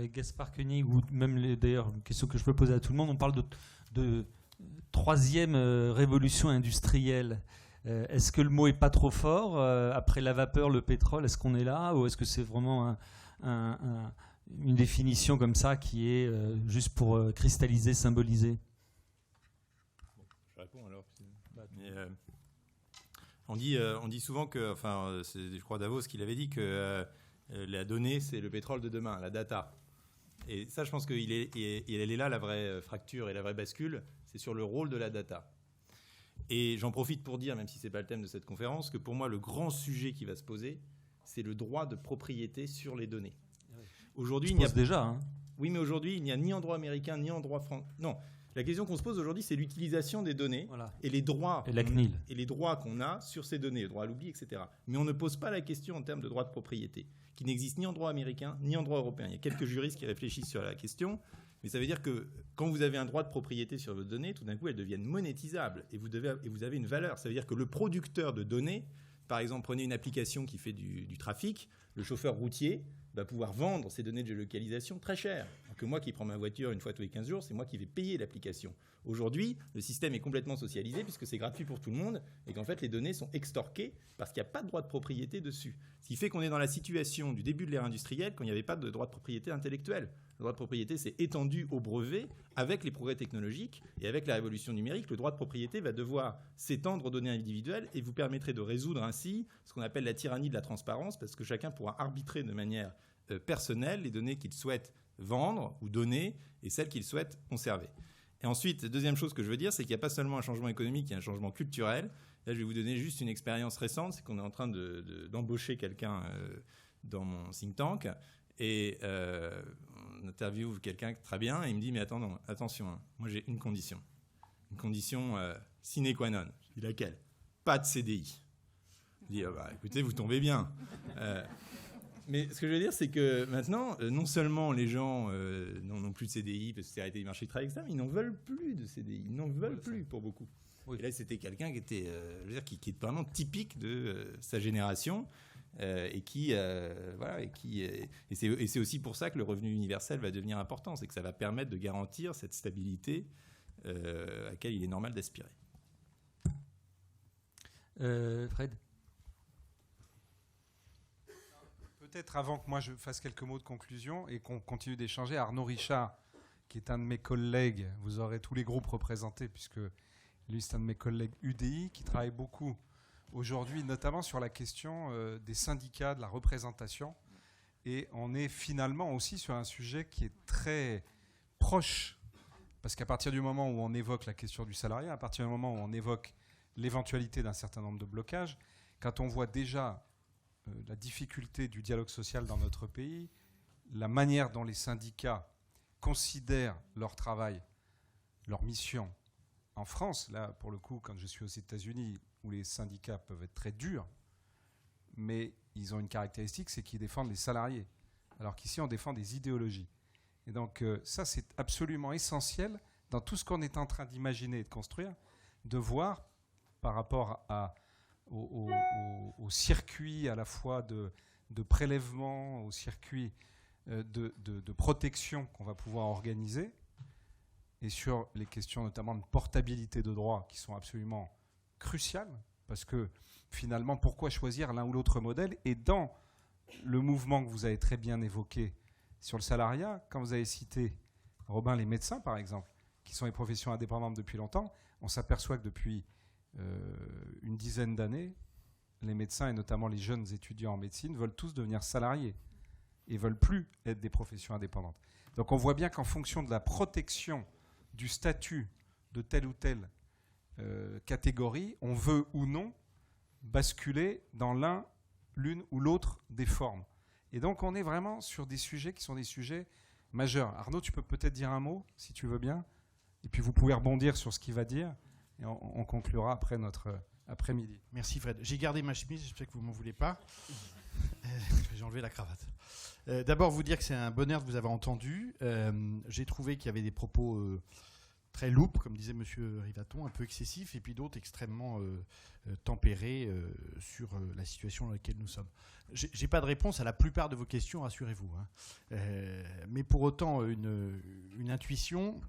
Speaker 3: Gaspard Koenig, ou même d'ailleurs une question que je peux poser à tout le monde, on parle de troisième révolution industrielle. Est-ce que le mot est pas trop fort après la vapeur, le pétrole, est-ce qu'on est là, ou est-ce que c'est vraiment une définition comme ça qui est juste pour cristalliser, symboliser?
Speaker 6: Je réponds alors. On dit souvent que, c'est je crois Davos qui l'avait dit, que la donnée c'est le pétrole de demain, la data. Et ça, je pense qu'elle est là la vraie fracture et la vraie bascule, c'est sur le rôle de la data. Et j'en profite pour dire, même si c'est pas le thème de cette conférence, que pour moi le grand sujet qui va se poser, c'est le droit de propriété sur les données. Aujourd'hui, il n'y a
Speaker 3: déjà.
Speaker 6: Oui, mais aujourd'hui, il n'y a ni en droit américain ni en droit français. Non, la question qu'on se pose aujourd'hui, c'est l'utilisation des données et les droits
Speaker 3: et la CNIL.
Speaker 6: Et les droits qu'on a sur ces données, le droit à l'oubli, etc. Mais on ne pose pas la question en termes de droit de propriété, qui n'existe ni en droit américain ni en droit européen. Il y a quelques juristes qui réfléchissent sur la question, mais ça veut dire que quand vous avez un droit de propriété sur vos données, tout d'un coup, elles deviennent monétisables et vous avez une valeur. Ça veut dire que le producteur de données, par exemple, prenez une application qui fait du trafic, le chauffeur routier va pouvoir vendre ces données de géolocalisation très cher. que moi qui prends ma voiture une fois tous les 15 jours, c'est moi qui vais payer l'application. Aujourd'hui, le système est complètement socialisé puisque c'est gratuit pour tout le monde et qu'en fait les données sont extorquées parce qu'il n'y a pas de droit de propriété dessus. Ce qui fait qu'on est dans la situation du début de l'ère industrielle quand il n'y avait pas de droit de propriété intellectuel. Le droit de propriété s'est étendu au brevet avec les progrès technologiques et avec la révolution numérique. Le droit de propriété va devoir s'étendre aux données individuelles et vous permettrait de résoudre ainsi ce qu'on appelle la tyrannie de la transparence parce que chacun pourra arbitrer de manière personnelle les données qu'il souhaite vendre ou donner et celles qu'il souhaite conserver. Et ensuite, deuxième chose que je veux dire, c'est qu'il n'y a pas seulement un changement économique, il y a un changement culturel. Là, je vais vous donner juste une expérience récente, c'est qu'on est en train d'embaucher quelqu'un dans mon think tank et on interviewe quelqu'un très bien et il me dit « mais attends, attention, hein, moi j'ai une condition sine qua non. » Je dis « laquelle ?»« Pas de CDI. » Je dis « écoutez, vous tombez bien. » Mais ce que je veux dire, c'est que maintenant, non seulement les gens n'ont plus de CDI parce que c'est arrêté du marché du travail, etc., mais ils n'en veulent plus de CDI. Ils n'en veulent plus pour beaucoup. Oui. Et là, c'était quelqu'un qui était, qui est vraiment typique de sa génération et c'est aussi pour ça que le revenu universel va devenir important, c'est que ça va permettre de garantir cette stabilité à laquelle il est normal d'aspirer.
Speaker 3: Fred.
Speaker 1: Peut-être avant que moi je fasse quelques mots de conclusion et qu'on continue d'échanger, Arnaud Richard, qui est un de mes collègues, vous aurez tous les groupes représentés puisque lui c'est un de mes collègues UDI qui travaille beaucoup aujourd'hui notamment sur la question des syndicats, de la représentation et on est finalement aussi sur un sujet qui est très proche parce qu'à partir du moment où on évoque la question du salariat, à partir du moment où on évoque l'éventualité d'un certain nombre de blocages, quand on voit déjà la difficulté du dialogue social dans notre pays, la manière dont les syndicats considèrent leur travail, leur mission. En France, là, pour le coup, quand je suis aux États-Unis, où les syndicats peuvent être très durs, mais ils ont une caractéristique, c'est qu'ils défendent les salariés, alors qu'ici, on défend des idéologies. Et donc, ça, c'est absolument essentiel dans tout ce qu'on est en train d'imaginer et de construire, de voir par rapport au circuit à la fois de prélèvement, au circuit de protection qu'on va pouvoir organiser, et sur les questions notamment de portabilité de droits qui sont absolument cruciales, parce que finalement, pourquoi choisir l'un ou l'autre modèle? Et dans le mouvement que vous avez très bien évoqué sur le salariat, quand vous avez cité, Robin, les médecins par exemple, qui sont les professions indépendantes depuis longtemps, on s'aperçoit que depuis une dizaine d'années, les médecins et notamment les jeunes étudiants en médecine veulent tous devenir salariés et veulent plus être des professions indépendantes. Donc on voit bien qu'en fonction de la protection du statut de telle ou telle catégorie, on veut ou non basculer dans l'une ou l'autre des formes. Et donc on est vraiment sur des sujets qui sont des sujets majeurs. Arnaud, tu peux peut-être dire un mot, si tu veux bien, et puis vous pouvez rebondir sur ce qu'il va dire. Et on conclura après notre après-midi.
Speaker 8: Merci Fred. J'ai gardé ma chemise, j'espère que vous ne m'en voulez pas. J'ai enlevé la cravate. D'abord, vous dire que c'est un bonheur de vous avoir entendu. J'ai trouvé qu'il y avait des propos très loupes, comme disait M. Rivaton, un peu excessifs, et puis d'autres extrêmement tempérés sur la situation dans laquelle nous sommes. Je n'ai pas de réponse à la plupart de vos questions, rassurez-vous. Hein. Mais pour autant, une intuition,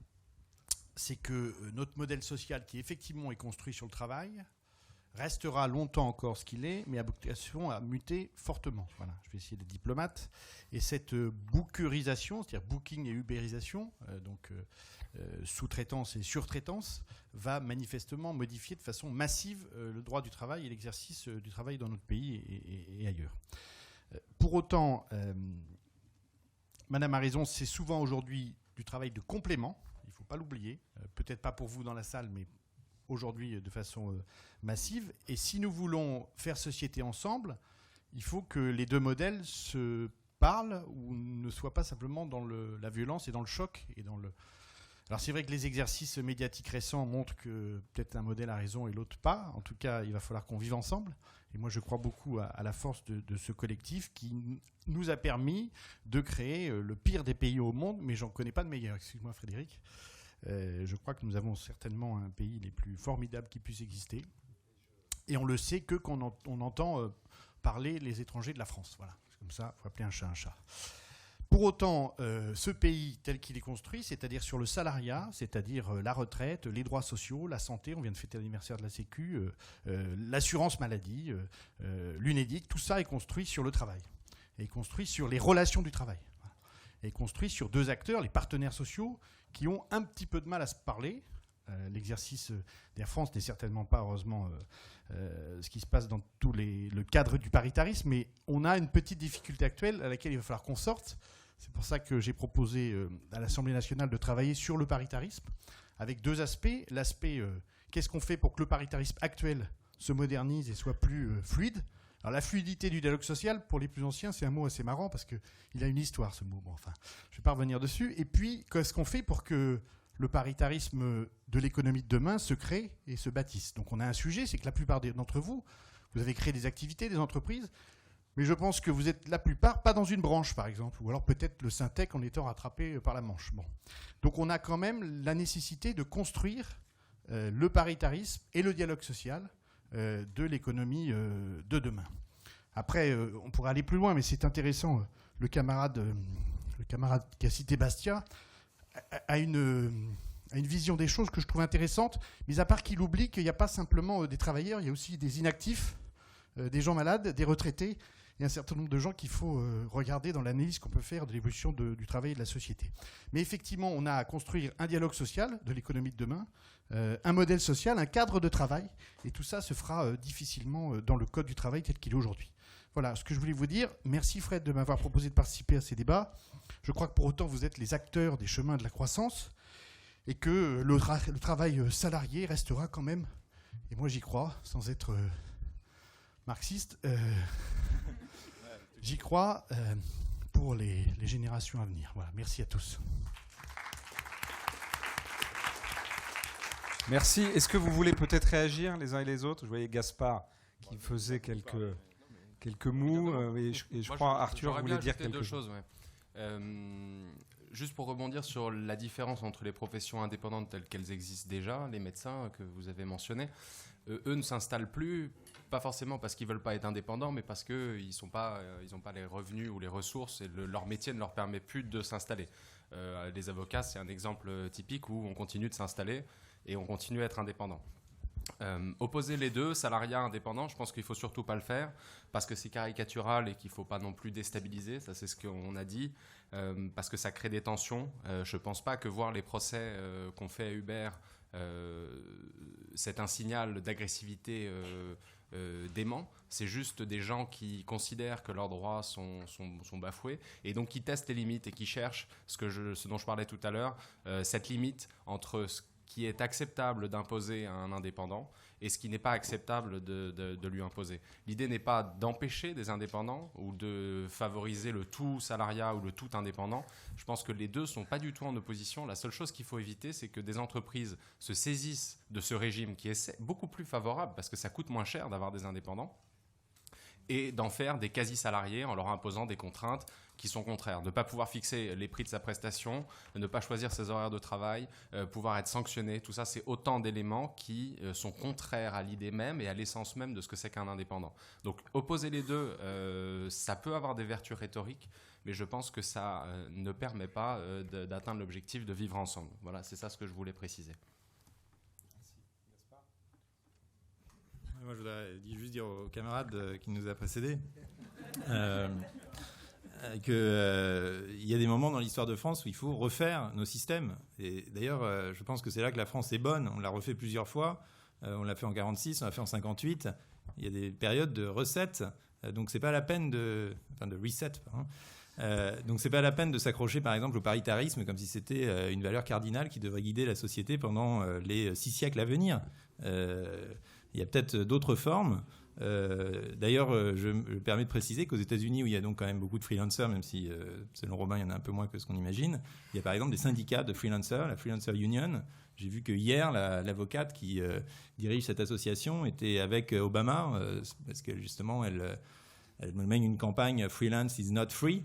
Speaker 8: c'est que notre modèle social, qui effectivement est construit sur le travail, restera longtemps encore ce qu'il est, mais a vocation à muter fortement. Voilà, je vais essayer d'être diplomate. Et cette bookerisation, c'est-à-dire booking et ubérisation, sous-traitance et surtraitance, va manifestement modifier de façon massive le droit du travail et l'exercice du travail dans notre pays et ailleurs. Pour autant, Madame a raison, c'est souvent aujourd'hui du travail de complément. Il ne faut pas l'oublier, peut-être pas pour vous dans la salle, mais aujourd'hui de façon massive. Et si nous voulons faire société ensemble, il faut que les deux modèles se parlent ou ne soient pas simplement dans la violence et dans le choc. Alors c'est vrai que les exercices médiatiques récents montrent que peut-être un modèle a raison et l'autre pas. En tout cas, il va falloir qu'on vive ensemble. Et moi, je crois beaucoup à la force de ce collectif qui nous a permis de créer le pire des pays au monde, mais j'en connais pas de meilleur. Excuse-moi, Frédéric. Je crois que nous avons certainement un pays les plus formidables qui puisse exister. Et on le sait que quand on entend parler les étrangers de la France. Voilà. Comme ça, il faut appeler un chat un chat. Pour autant, ce pays tel qu'il est construit, c'est-à-dire sur le salariat, c'est-à-dire la retraite, les droits sociaux, la santé, on vient de fêter l'anniversaire de la Sécu, l'assurance maladie, l'UNEDIC, tout ça est construit sur le travail, est construit sur les relations du travail, est construit sur deux acteurs, les partenaires sociaux, qui ont un petit peu de mal à se parler. L'exercice d'Air France n'est certainement pas, heureusement, ce qui se passe dans tout le cadre du paritarisme, mais on a une petite difficulté actuelle à laquelle il va falloir qu'on sorte. C'est pour ça que j'ai proposé à l'Assemblée nationale de travailler sur le paritarisme, avec deux aspects. L'aspect, qu'est-ce qu'on fait pour que le paritarisme actuel se modernise et soit plus fluide. Alors la fluidité du dialogue social, pour les plus anciens, c'est un mot assez marrant, parce qu'il a une histoire, ce mot. Bon, enfin, je ne vais pas revenir dessus. Et puis, qu'est-ce qu'on fait pour que le paritarisme de l'économie de demain se crée et se bâtisse. Donc on a un sujet, c'est que la plupart d'entre vous, vous avez créé des activités, des entreprises, mais je pense que vous êtes la plupart pas dans une branche, par exemple, ou alors peut-être le Syntec en étant rattrapé par la Manche. Bon. Donc on a quand même la nécessité de construire le paritarisme et le dialogue social de l'économie de demain. Après, on pourrait aller plus loin, mais c'est intéressant. Le camarade qui a cité Bastia a une vision des choses que je trouve intéressante, mais à part qu'il oublie qu'il n'y a pas simplement des travailleurs, il y a aussi des inactifs, des gens malades, des retraités, et un certain nombre de gens qu'il faut regarder dans l'analyse qu'on peut faire de l'évolution du travail et de la société. Mais effectivement, on a à construire un dialogue social de l'économie de demain, un modèle social, un cadre de travail, et tout ça se fera difficilement dans le code du travail tel qu'il est aujourd'hui. Voilà ce que je voulais vous dire. Merci Fred de m'avoir proposé de participer à ces débats. Je crois que pour autant vous êtes les acteurs des chemins de la croissance et que le travail salarié restera quand même, et moi j'y crois, sans être marxiste, j'y crois pour les générations à venir. Voilà, merci à tous.
Speaker 1: Merci. Est-ce que vous voulez peut-être réagir les uns et les autres ? Je voyais Gaspard qui faisait quelques mots, et je crois Arthur voulait dire quelque chose.
Speaker 5: Juste pour rebondir sur la différence entre les professions indépendantes telles qu'elles existent déjà, les médecins que vous avez mentionnés, eux ne s'installent plus, pas forcément parce qu'ils ne veulent pas être indépendants, mais parce qu'ils n'ont pas les revenus ou les ressources et leur métier ne leur permet plus de s'installer. Les avocats, c'est un exemple typique où on continue de s'installer et on continue à être indépendant. Opposer les deux, salariat, indépendant, je pense qu'il ne faut surtout pas le faire parce que c'est caricatural et qu'il ne faut pas non plus déstabiliser, ça c'est ce qu'on a dit, parce que ça crée des tensions. Je ne pense pas que voir les procès qu'on fait à Uber, c'est un signal d'agressivité dément. C'est juste des gens qui considèrent que leurs droits sont bafoués et donc qui testent les limites et qui cherchent ce dont je parlais tout à l'heure, cette limite entre ce qui est acceptable d'imposer à un indépendant et ce qui n'est pas acceptable de lui imposer. L'idée n'est pas d'empêcher des indépendants ou de favoriser le tout salariat ou le tout indépendant. Je pense que les deux ne sont pas du tout en opposition. La seule chose qu'il faut éviter, c'est que des entreprises se saisissent de ce régime qui est beaucoup plus favorable parce que ça coûte moins cher d'avoir des indépendants et d'en faire des quasi-salariés en leur imposant des contraintes qui sont contraires. De ne pas pouvoir fixer les prix de sa prestation, de ne pas choisir ses horaires de travail, pouvoir être sanctionné. Tout ça, c'est autant d'éléments qui sont contraires à l'idée même et à l'essence même de ce que c'est qu'un indépendant. Donc, opposer les deux, ça peut avoir des vertus rhétoriques, mais je pense que ça ne permet pas d'atteindre l'objectif de vivre ensemble. Voilà, c'est ça ce que je voulais préciser.
Speaker 6: Moi, je voudrais juste dire aux camarades qui nous a précédés qu'il y a des moments dans l'histoire de France où il faut refaire nos systèmes. Et d'ailleurs, je pense que c'est là que la France est bonne. On l'a refait plusieurs fois. On l'a fait en 1946, on l'a fait en 1958. Il y a des périodes de recettes. Donc, c'est pas la peine de reset, pardon. Donc c'est pas la peine de s'accrocher par exemple au paritarisme comme si c'était une valeur cardinale qui devrait guider la société pendant les 6 siècles à venir. Il y a peut-être d'autres formes. D'ailleurs, je me permets de préciser qu'aux États-Unis, où il y a donc quand même beaucoup de freelancers, même si selon Robin, il y en a un peu moins que ce qu'on imagine, il y a par exemple des syndicats de freelancers, la Freelancer Union. J'ai vu que hier, l'avocate qui dirige cette association était avec Obama, parce que justement, elle mène une campagne « Freelance is not free »,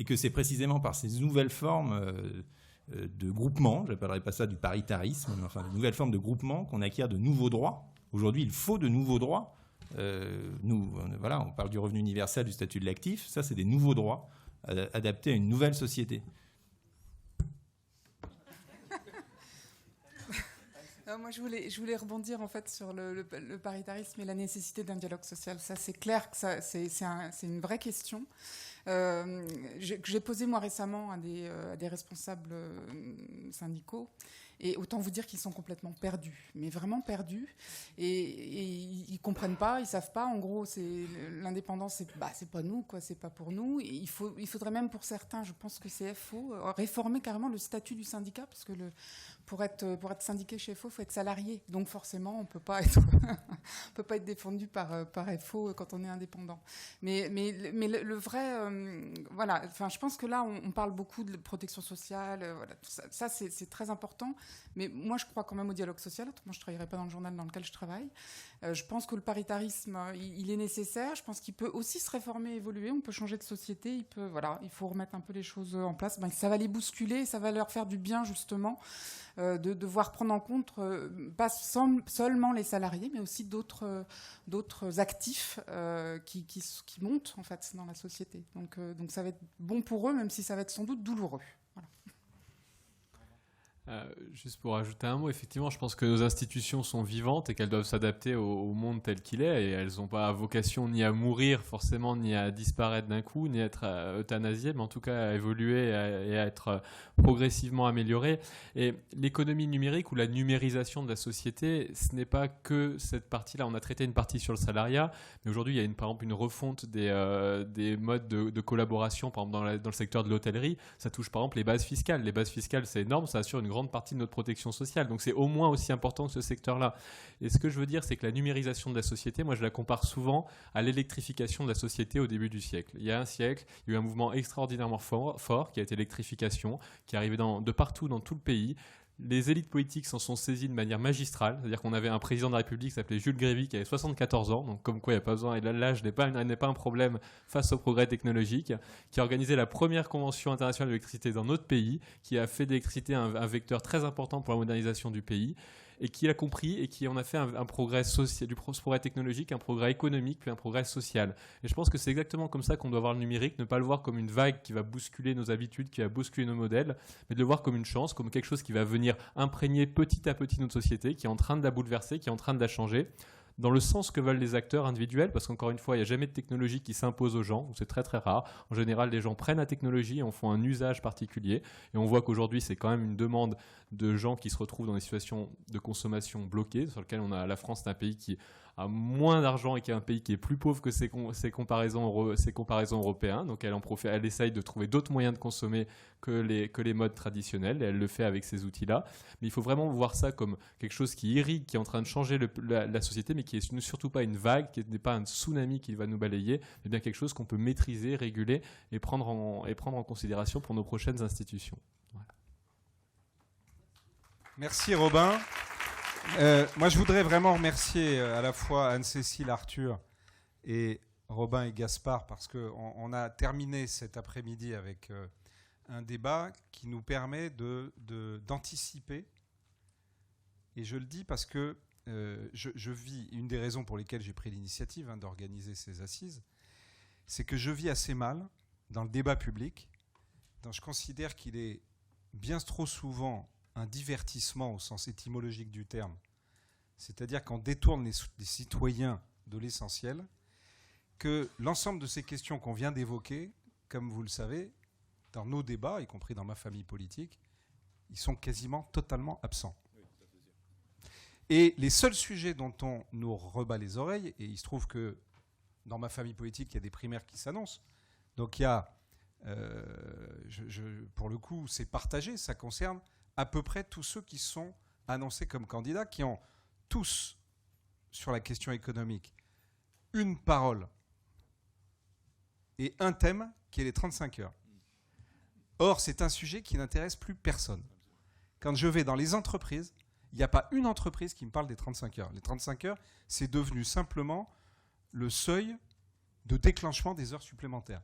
Speaker 6: et que c'est précisément par ces nouvelles formes de groupement, je n'appellerai pas ça du paritarisme, mais enfin de nouvelles formes de groupement qu'on acquiert de nouveaux droits. Aujourd'hui, il faut de nouveaux droits. On parle du revenu universel, du statut de l'actif. Ça, c'est des nouveaux droits adapté à une nouvelle société.
Speaker 4: Moi, je voulais rebondir en fait sur le paritarisme et la nécessité d'un dialogue social. Ça, c'est clair que c'est une vraie question. Que j'ai posé moi récemment à des responsables syndicaux. Et autant vous dire qu'ils sont complètement perdus, mais vraiment perdus. Et ils comprennent pas, ils savent pas. En gros, l'indépendance, c'est pas nous, quoi, c'est pas pour nous. Et il faudrait même pour certains, je pense que c'est FO, réformer carrément le statut du syndicat, parce que pour être syndiqué chez FO, il faut être salarié. Donc forcément, on peut pas être défendu par FO quand on est indépendant. Mais le vrai, voilà. Enfin, je pense que là, on parle beaucoup de protection sociale. Voilà, ça c'est très important. Mais moi, je crois quand même au dialogue social. Autrement, je ne travaillerais pas dans le journal dans lequel je travaille. Je pense que le paritarisme, il est nécessaire. Je pense qu'il peut aussi se réformer, évoluer. On peut changer de société. Il faut remettre un peu les choses en place. Ça va les bousculer. Ça va leur faire du bien, justement, de devoir prendre en compte pas seulement les salariés, mais aussi d'autres actifs qui montent, en fait, dans la société. Donc ça va être bon pour eux, même si ça va être sans doute douloureux. Voilà.
Speaker 7: Juste pour ajouter un mot, effectivement, je pense que nos institutions sont vivantes et qu'elles doivent s'adapter au monde tel qu'il est, et elles n'ont pas vocation ni à mourir forcément, ni à disparaître d'un coup, ni à être euthanasiées, mais en tout cas à évoluer et à être progressivement améliorées. Et l'économie numérique ou la numérisation de la société, ce n'est pas que cette partie-là. On a traité une partie sur le salariat, mais aujourd'hui il y a par exemple une refonte des modes de collaboration, par exemple dans le secteur de l'hôtellerie. Ça touche par exemple les bases fiscales. Les bases fiscales, c'est énorme, ça assure une grande partie de notre protection sociale. Donc c'est au moins aussi important que ce secteur-là. Et ce que je veux dire, c'est que la numérisation de la société, moi je la compare souvent à l'électrification de la société au début du siècle. Il y a un siècle, il y a eu un mouvement extraordinairement fort qui a été l'électrification, qui est arrivé de partout dans tout le pays. Les élites politiques s'en sont saisies de manière magistrale, c'est-à-dire qu'on avait un président de la République qui s'appelait Jules Grévy qui avait 74 ans, donc comme quoi il n'y a pas besoin, et l'âge n'est pas un problème face au progrès technologique, qui a organisé la première convention internationale de l'électricité dans notre pays, qui a fait de l'électricité un vecteur très important pour la modernisation du pays, et qui l'a compris et qui en a fait un progrès social, du progrès technologique, un progrès économique, puis un progrès social. Et je pense que c'est exactement comme ça qu'on doit voir le numérique, ne pas le voir comme une vague qui va bousculer nos habitudes, qui va bousculer nos modèles, mais de le voir comme une chance, comme quelque chose qui va venir imprégner petit à petit notre société, qui est en train de la bouleverser, qui est en train de la changer, dans le sens que veulent les acteurs individuels, parce qu'encore une fois, il n'y a jamais de technologie qui s'impose aux gens, c'est très très rare. En général, les gens prennent la technologie et en font un usage particulier. Et on voit qu'aujourd'hui, c'est quand même une demande de gens qui se retrouvent dans des situations de consommation bloquées, sur lesquelles la France est un pays qui a moins d'argent et qui est un pays qui est plus pauvre que ses comparaisons européens. Donc elle essaye de trouver d'autres moyens de consommer que les modes traditionnels, et elle le fait avec ces outils-là. Mais il faut vraiment voir ça comme quelque chose qui irrigue, qui est en train de changer la société, mais qui n'est surtout pas une vague, qui n'est pas un tsunami qui va nous balayer, mais bien quelque chose qu'on peut maîtriser, réguler et prendre en considération pour nos prochaines institutions. Voilà.
Speaker 1: Merci Robin. Moi, je voudrais vraiment remercier à la fois Anne-Cécile, Arthur et Robin et Gaspard, parce qu'on a terminé cet après-midi avec un débat qui nous permet d'anticiper. Et je le dis parce que je vis, une des raisons pour lesquelles j'ai pris l'initiative d'organiser ces assises, c'est que je vis assez mal dans le débat public, dont je considère qu'il est bien trop souvent un divertissement au sens étymologique du terme, c'est-à-dire qu'on détourne les citoyens de l'essentiel, que l'ensemble de ces questions qu'on vient d'évoquer, comme vous le savez, dans nos débats, y compris dans ma famille politique, ils sont quasiment totalement absents. Et les seuls sujets dont on nous rebat les oreilles, et il se trouve que dans ma famille politique, il y a des primaires qui s'annoncent, donc il y a, pour le coup, c'est partagé, ça concerne à peu près tous ceux qui sont annoncés comme candidats, qui ont tous, sur la question économique, une parole et un thème qui est les 35 heures. Or, c'est un sujet qui n'intéresse plus personne. Quand je vais dans les entreprises, il n'y a pas une entreprise qui me parle des 35 heures. Les 35 heures, c'est devenu simplement le seuil de déclenchement des heures supplémentaires.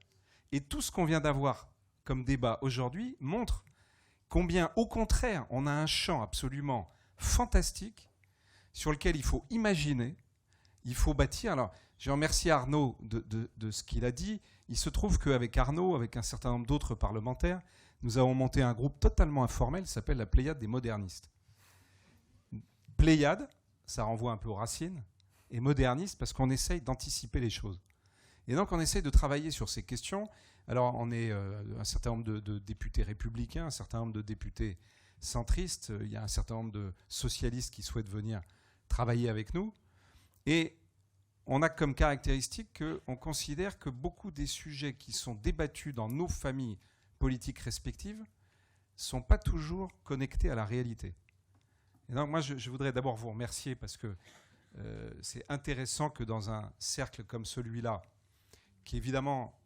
Speaker 1: Et tout ce qu'on vient d'avoir comme débat aujourd'hui montre combien, au contraire, on a un champ absolument fantastique sur lequel il faut imaginer, il faut bâtir. Alors, je remercie Arnaud de ce qu'il a dit. Il se trouve qu'avec Arnaud, avec un certain nombre d'autres parlementaires, nous avons monté un groupe totalement informel qui s'appelle la Pléiade des modernistes. Pléiade, ça renvoie un peu aux racines, et moderniste parce qu'on essaye d'anticiper les choses. Et donc on essaye de travailler sur ces questions. Alors on est un certain nombre de députés républicains, un certain nombre de députés centristes, il y a un certain nombre de socialistes qui souhaitent venir travailler avec nous. Et on a comme caractéristique qu'on considère que beaucoup des sujets qui sont débattus dans nos familles politiques respectives ne sont pas toujours connectés à la réalité. Et donc moi je voudrais d'abord vous remercier parce que c'est intéressant que dans un cercle comme celui-là, qui est évidemment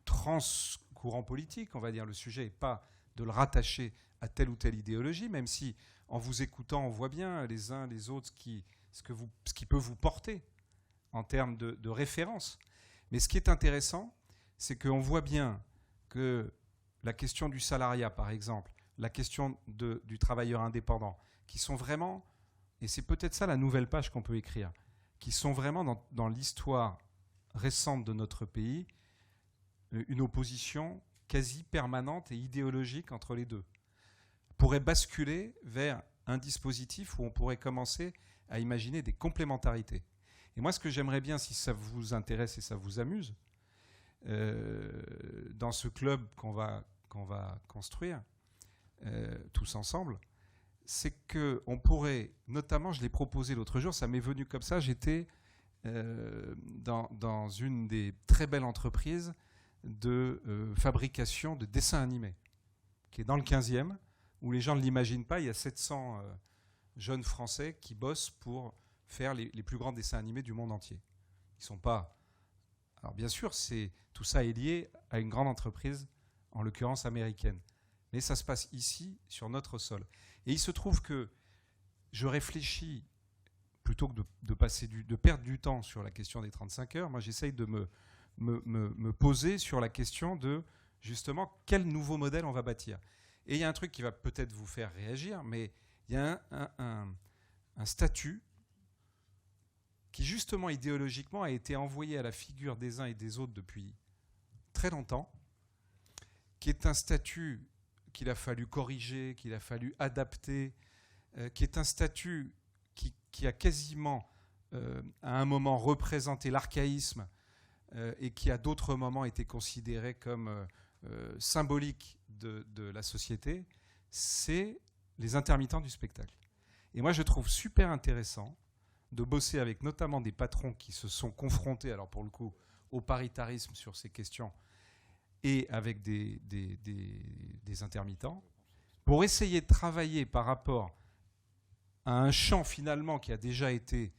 Speaker 1: trans-courant politique, on va dire, le sujet n'est pas de le rattacher à telle ou telle idéologie, même si en vous écoutant, on voit bien les uns les autres ce qui peut vous porter en termes de référence. Mais ce qui est intéressant, c'est qu'on voit bien que la question du salariat, par exemple, la question du travailleur indépendant, qui sont vraiment, et c'est peut-être ça la nouvelle page qu'on peut écrire, qui sont vraiment dans l'histoire récente de notre pays, une opposition quasi permanente et idéologique entre les deux, pourrait basculer vers un dispositif où on pourrait commencer à imaginer des complémentarités. Et moi, ce que j'aimerais bien, si ça vous intéresse et ça vous amuse, dans ce club qu'on va construire tous ensemble, c'est qu'on pourrait, notamment, je l'ai proposé l'autre jour, ça m'est venu comme ça, j'étais dans une des très belles entreprises de fabrication de dessins animés, qui est dans le 15e, où les gens ne l'imaginent pas, il y a 700 jeunes Français qui bossent pour faire les plus grands dessins animés du monde entier. Ils sont pas... Alors bien sûr, tout ça est lié à une grande entreprise, en l'occurrence américaine. Mais ça se passe ici, sur notre sol. Et il se trouve que je réfléchis, plutôt que de perdre du temps sur la question des 35 heures, moi j'essaye de me poser sur la question de, justement, quel nouveau modèle on va bâtir. Et il y a un truc qui va peut-être vous faire réagir, mais il y a un statut qui, justement, idéologiquement, a été envoyé à la figure des uns et des autres depuis très longtemps, qui est un statut qu'il a fallu corriger, qu'il a fallu adapter, qui est un statut qui a quasiment, à un moment, représenté l'archaïsme et qui, à d'autres moments, été considéré comme symbolique de la société, c'est les intermittents du spectacle. Et moi, je trouve super intéressant de bosser avec notamment des patrons qui se sont confrontés, alors pour le coup, au paritarisme sur ces questions, et avec des intermittents, pour essayer de travailler par rapport à un champ finalement qui a déjà été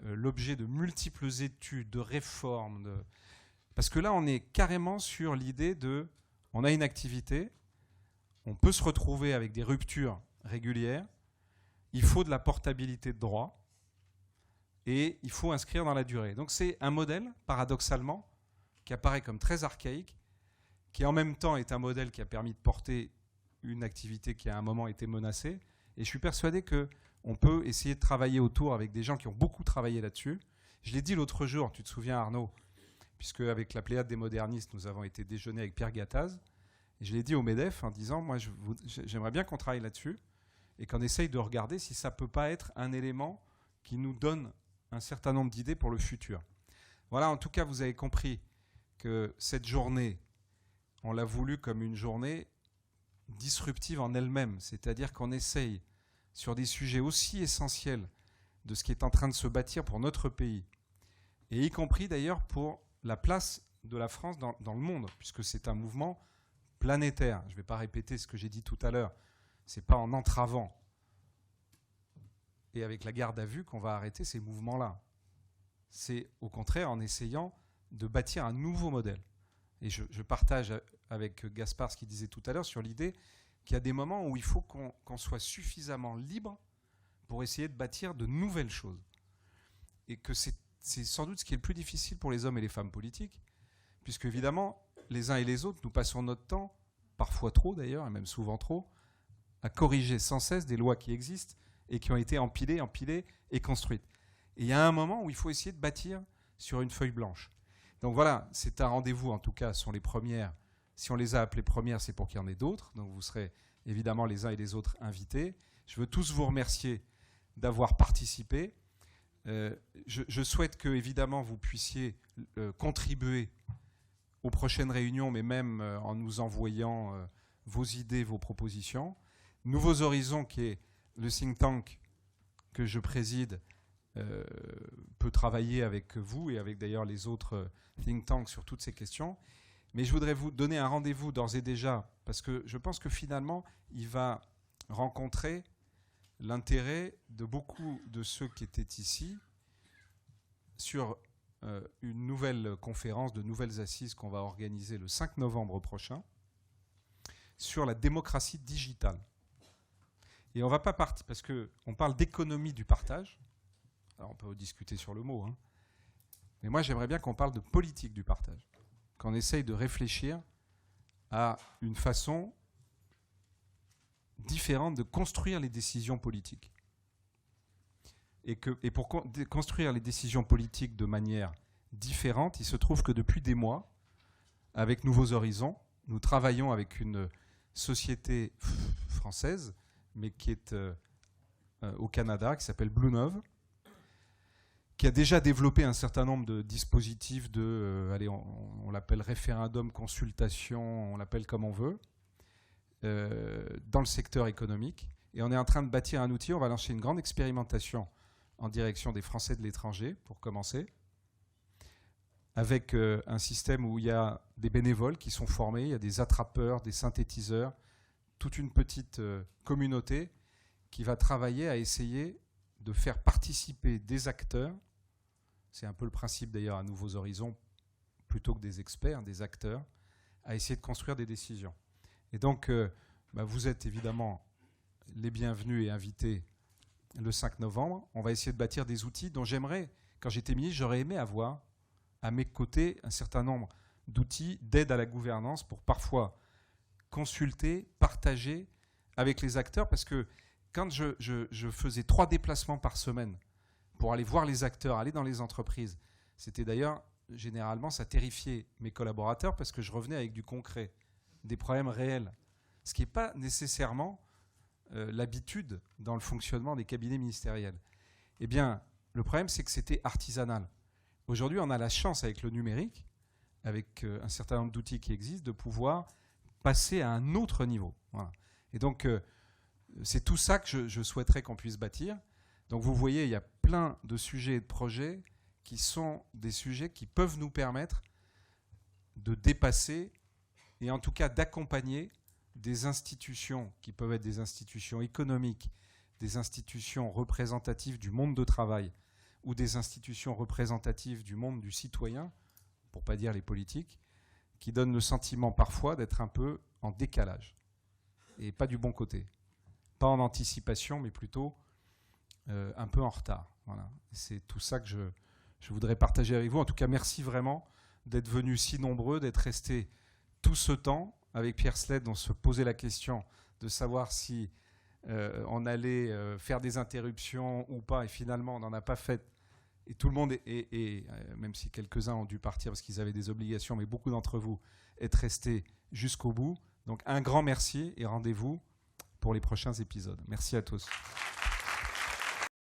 Speaker 1: l'objet de multiples études, de réformes. Parce que là, on est carrément sur l'idée on a une activité, on peut se retrouver avec des ruptures régulières, il faut de la portabilité de droit, et il faut inscrire dans la durée. Donc c'est un modèle, paradoxalement, qui apparaît comme très archaïque, qui en même temps est un modèle qui a permis de porter une activité qui à un moment été menacée. Et je suis persuadé qu'on peut essayer de travailler autour avec des gens qui ont beaucoup travaillé là-dessus. Je l'ai dit l'autre jour, tu te souviens Arnaud, puisque avec la Pléiade des modernistes, nous avons été déjeuner avec Pierre Gattaz. Et je l'ai dit au MEDEF en disant, moi j'aimerais bien qu'on travaille là-dessus et qu'on essaye de regarder si ça ne peut pas être un élément qui nous donne un certain nombre d'idées pour le futur. Voilà, en tout cas, vous avez compris que cette journée, on l'a voulu comme une journée disruptive en elle-même, c'est-à-dire qu'on essaye sur des sujets aussi essentiels de ce qui est en train de se bâtir pour notre pays, et y compris d'ailleurs pour la place de la France dans le monde, puisque c'est un mouvement planétaire. Je ne vais pas répéter ce que j'ai dit tout à l'heure, ce n'est pas en entravant et avec la garde à vue qu'on va arrêter ces mouvements-là. C'est au contraire en essayant de bâtir un nouveau modèle. Et je partage avec Gaspard ce qu'il disait tout à l'heure sur l'idée qu'il y a des moments où il faut qu'on soit suffisamment libre pour essayer de bâtir de nouvelles choses. Et que c'est sans doute ce qui est le plus difficile pour les hommes et les femmes politiques, puisque évidemment, les uns et les autres, nous passons notre temps, parfois trop d'ailleurs, et même souvent trop, à corriger sans cesse des lois qui existent et qui ont été empilées et construites. Et il y a un moment où il faut essayer de bâtir sur une feuille blanche. Donc voilà, c'est un rendez-vous, en tout cas, ce sont les premières. Si on les a appelées premières, c'est pour qu'il y en ait d'autres. Donc vous serez évidemment les uns et les autres invités. Je veux tous vous remercier d'avoir participé. Je souhaite que, évidemment, vous puissiez contribuer aux prochaines réunions, mais même en nous envoyant vos idées, vos propositions. Nouveaux Horizons, qui est le think tank que je préside, peut travailler avec vous et avec d'ailleurs les autres think tanks sur toutes ces questions. Mais je voudrais vous donner un rendez-vous d'ores et déjà, parce que je pense que finalement, il va rencontrer l'intérêt de beaucoup de ceux qui étaient ici sur une nouvelle conférence, de nouvelles assises qu'on va organiser le 5 novembre prochain sur la démocratie digitale. Et on ne va pas partir, parce qu'on parle d'économie du partage. Alors on peut discuter sur le mot, hein. Mais moi j'aimerais bien qu'on parle de politique du partage, qu'on essaye de réfléchir à une façon différente de construire les décisions politiques. Et pour construire les décisions politiques de manière différente, il se trouve que depuis des mois, avec Nouveaux Horizons, nous travaillons avec une société française, mais qui est au Canada, qui s'appelle Bluenove, qui a déjà développé un certain nombre de dispositifs allez, on l'appelle référendum, consultation, on l'appelle comme on veut, dans le secteur économique. Et on est en train de bâtir un outil, on va lancer une grande expérimentation en direction des Français de l'étranger, pour commencer, avec un système où il y a des bénévoles qui sont formés, il y a des attrapeurs, des synthétiseurs, toute une petite communauté qui va travailler à essayer de faire participer des acteurs. C'est un peu le principe d'ailleurs à Nouveaux Horizons, plutôt que des experts, des acteurs, à essayer de construire des décisions. Et donc, vous êtes évidemment les bienvenus et invités le 5 novembre. On va essayer de bâtir des outils dont j'aimerais, quand j'étais ministre, j'aurais aimé avoir à mes côtés un certain nombre d'outils d'aide à la gouvernance pour parfois consulter, partager avec les acteurs, parce que quand je faisais 3 déplacements par semaine pour aller voir les acteurs, aller dans les entreprises, c'était d'ailleurs, généralement, ça terrifiait mes collaborateurs parce que je revenais avec du concret, des problèmes réels, ce qui n'est pas nécessairement l'habitude dans le fonctionnement des cabinets ministériels. Eh bien, le problème, c'est que c'était artisanal. Aujourd'hui, on a la chance, avec le numérique, avec un certain nombre d'outils qui existent, de pouvoir passer à un autre niveau. Voilà. Et donc, c'est tout ça que je souhaiterais qu'on puisse bâtir. Donc, vous voyez, il y a plein de sujets et de projets qui sont des sujets qui peuvent nous permettre de dépasser et en tout cas d'accompagner des institutions qui peuvent être des institutions économiques, des institutions représentatives du monde de travail ou des institutions représentatives du monde du citoyen, pour ne pas dire les politiques, qui donnent le sentiment parfois d'être un peu en décalage et pas du bon côté. Pas en anticipation, mais plutôt un peu en retard. Voilà. C'est tout ça que je voudrais partager avec vous. En tout cas, merci vraiment d'être venus si nombreux, d'être restés tout ce temps. Avec Pierre Sled, on se posait la question de savoir si on allait faire des interruptions ou pas, et finalement, on n'en a pas fait. Et tout le monde, même si quelques-uns ont dû partir parce qu'ils avaient des obligations, mais beaucoup d'entre vous êtes restés jusqu'au bout. Donc un grand merci et rendez-vous pour les prochains épisodes. Merci à tous.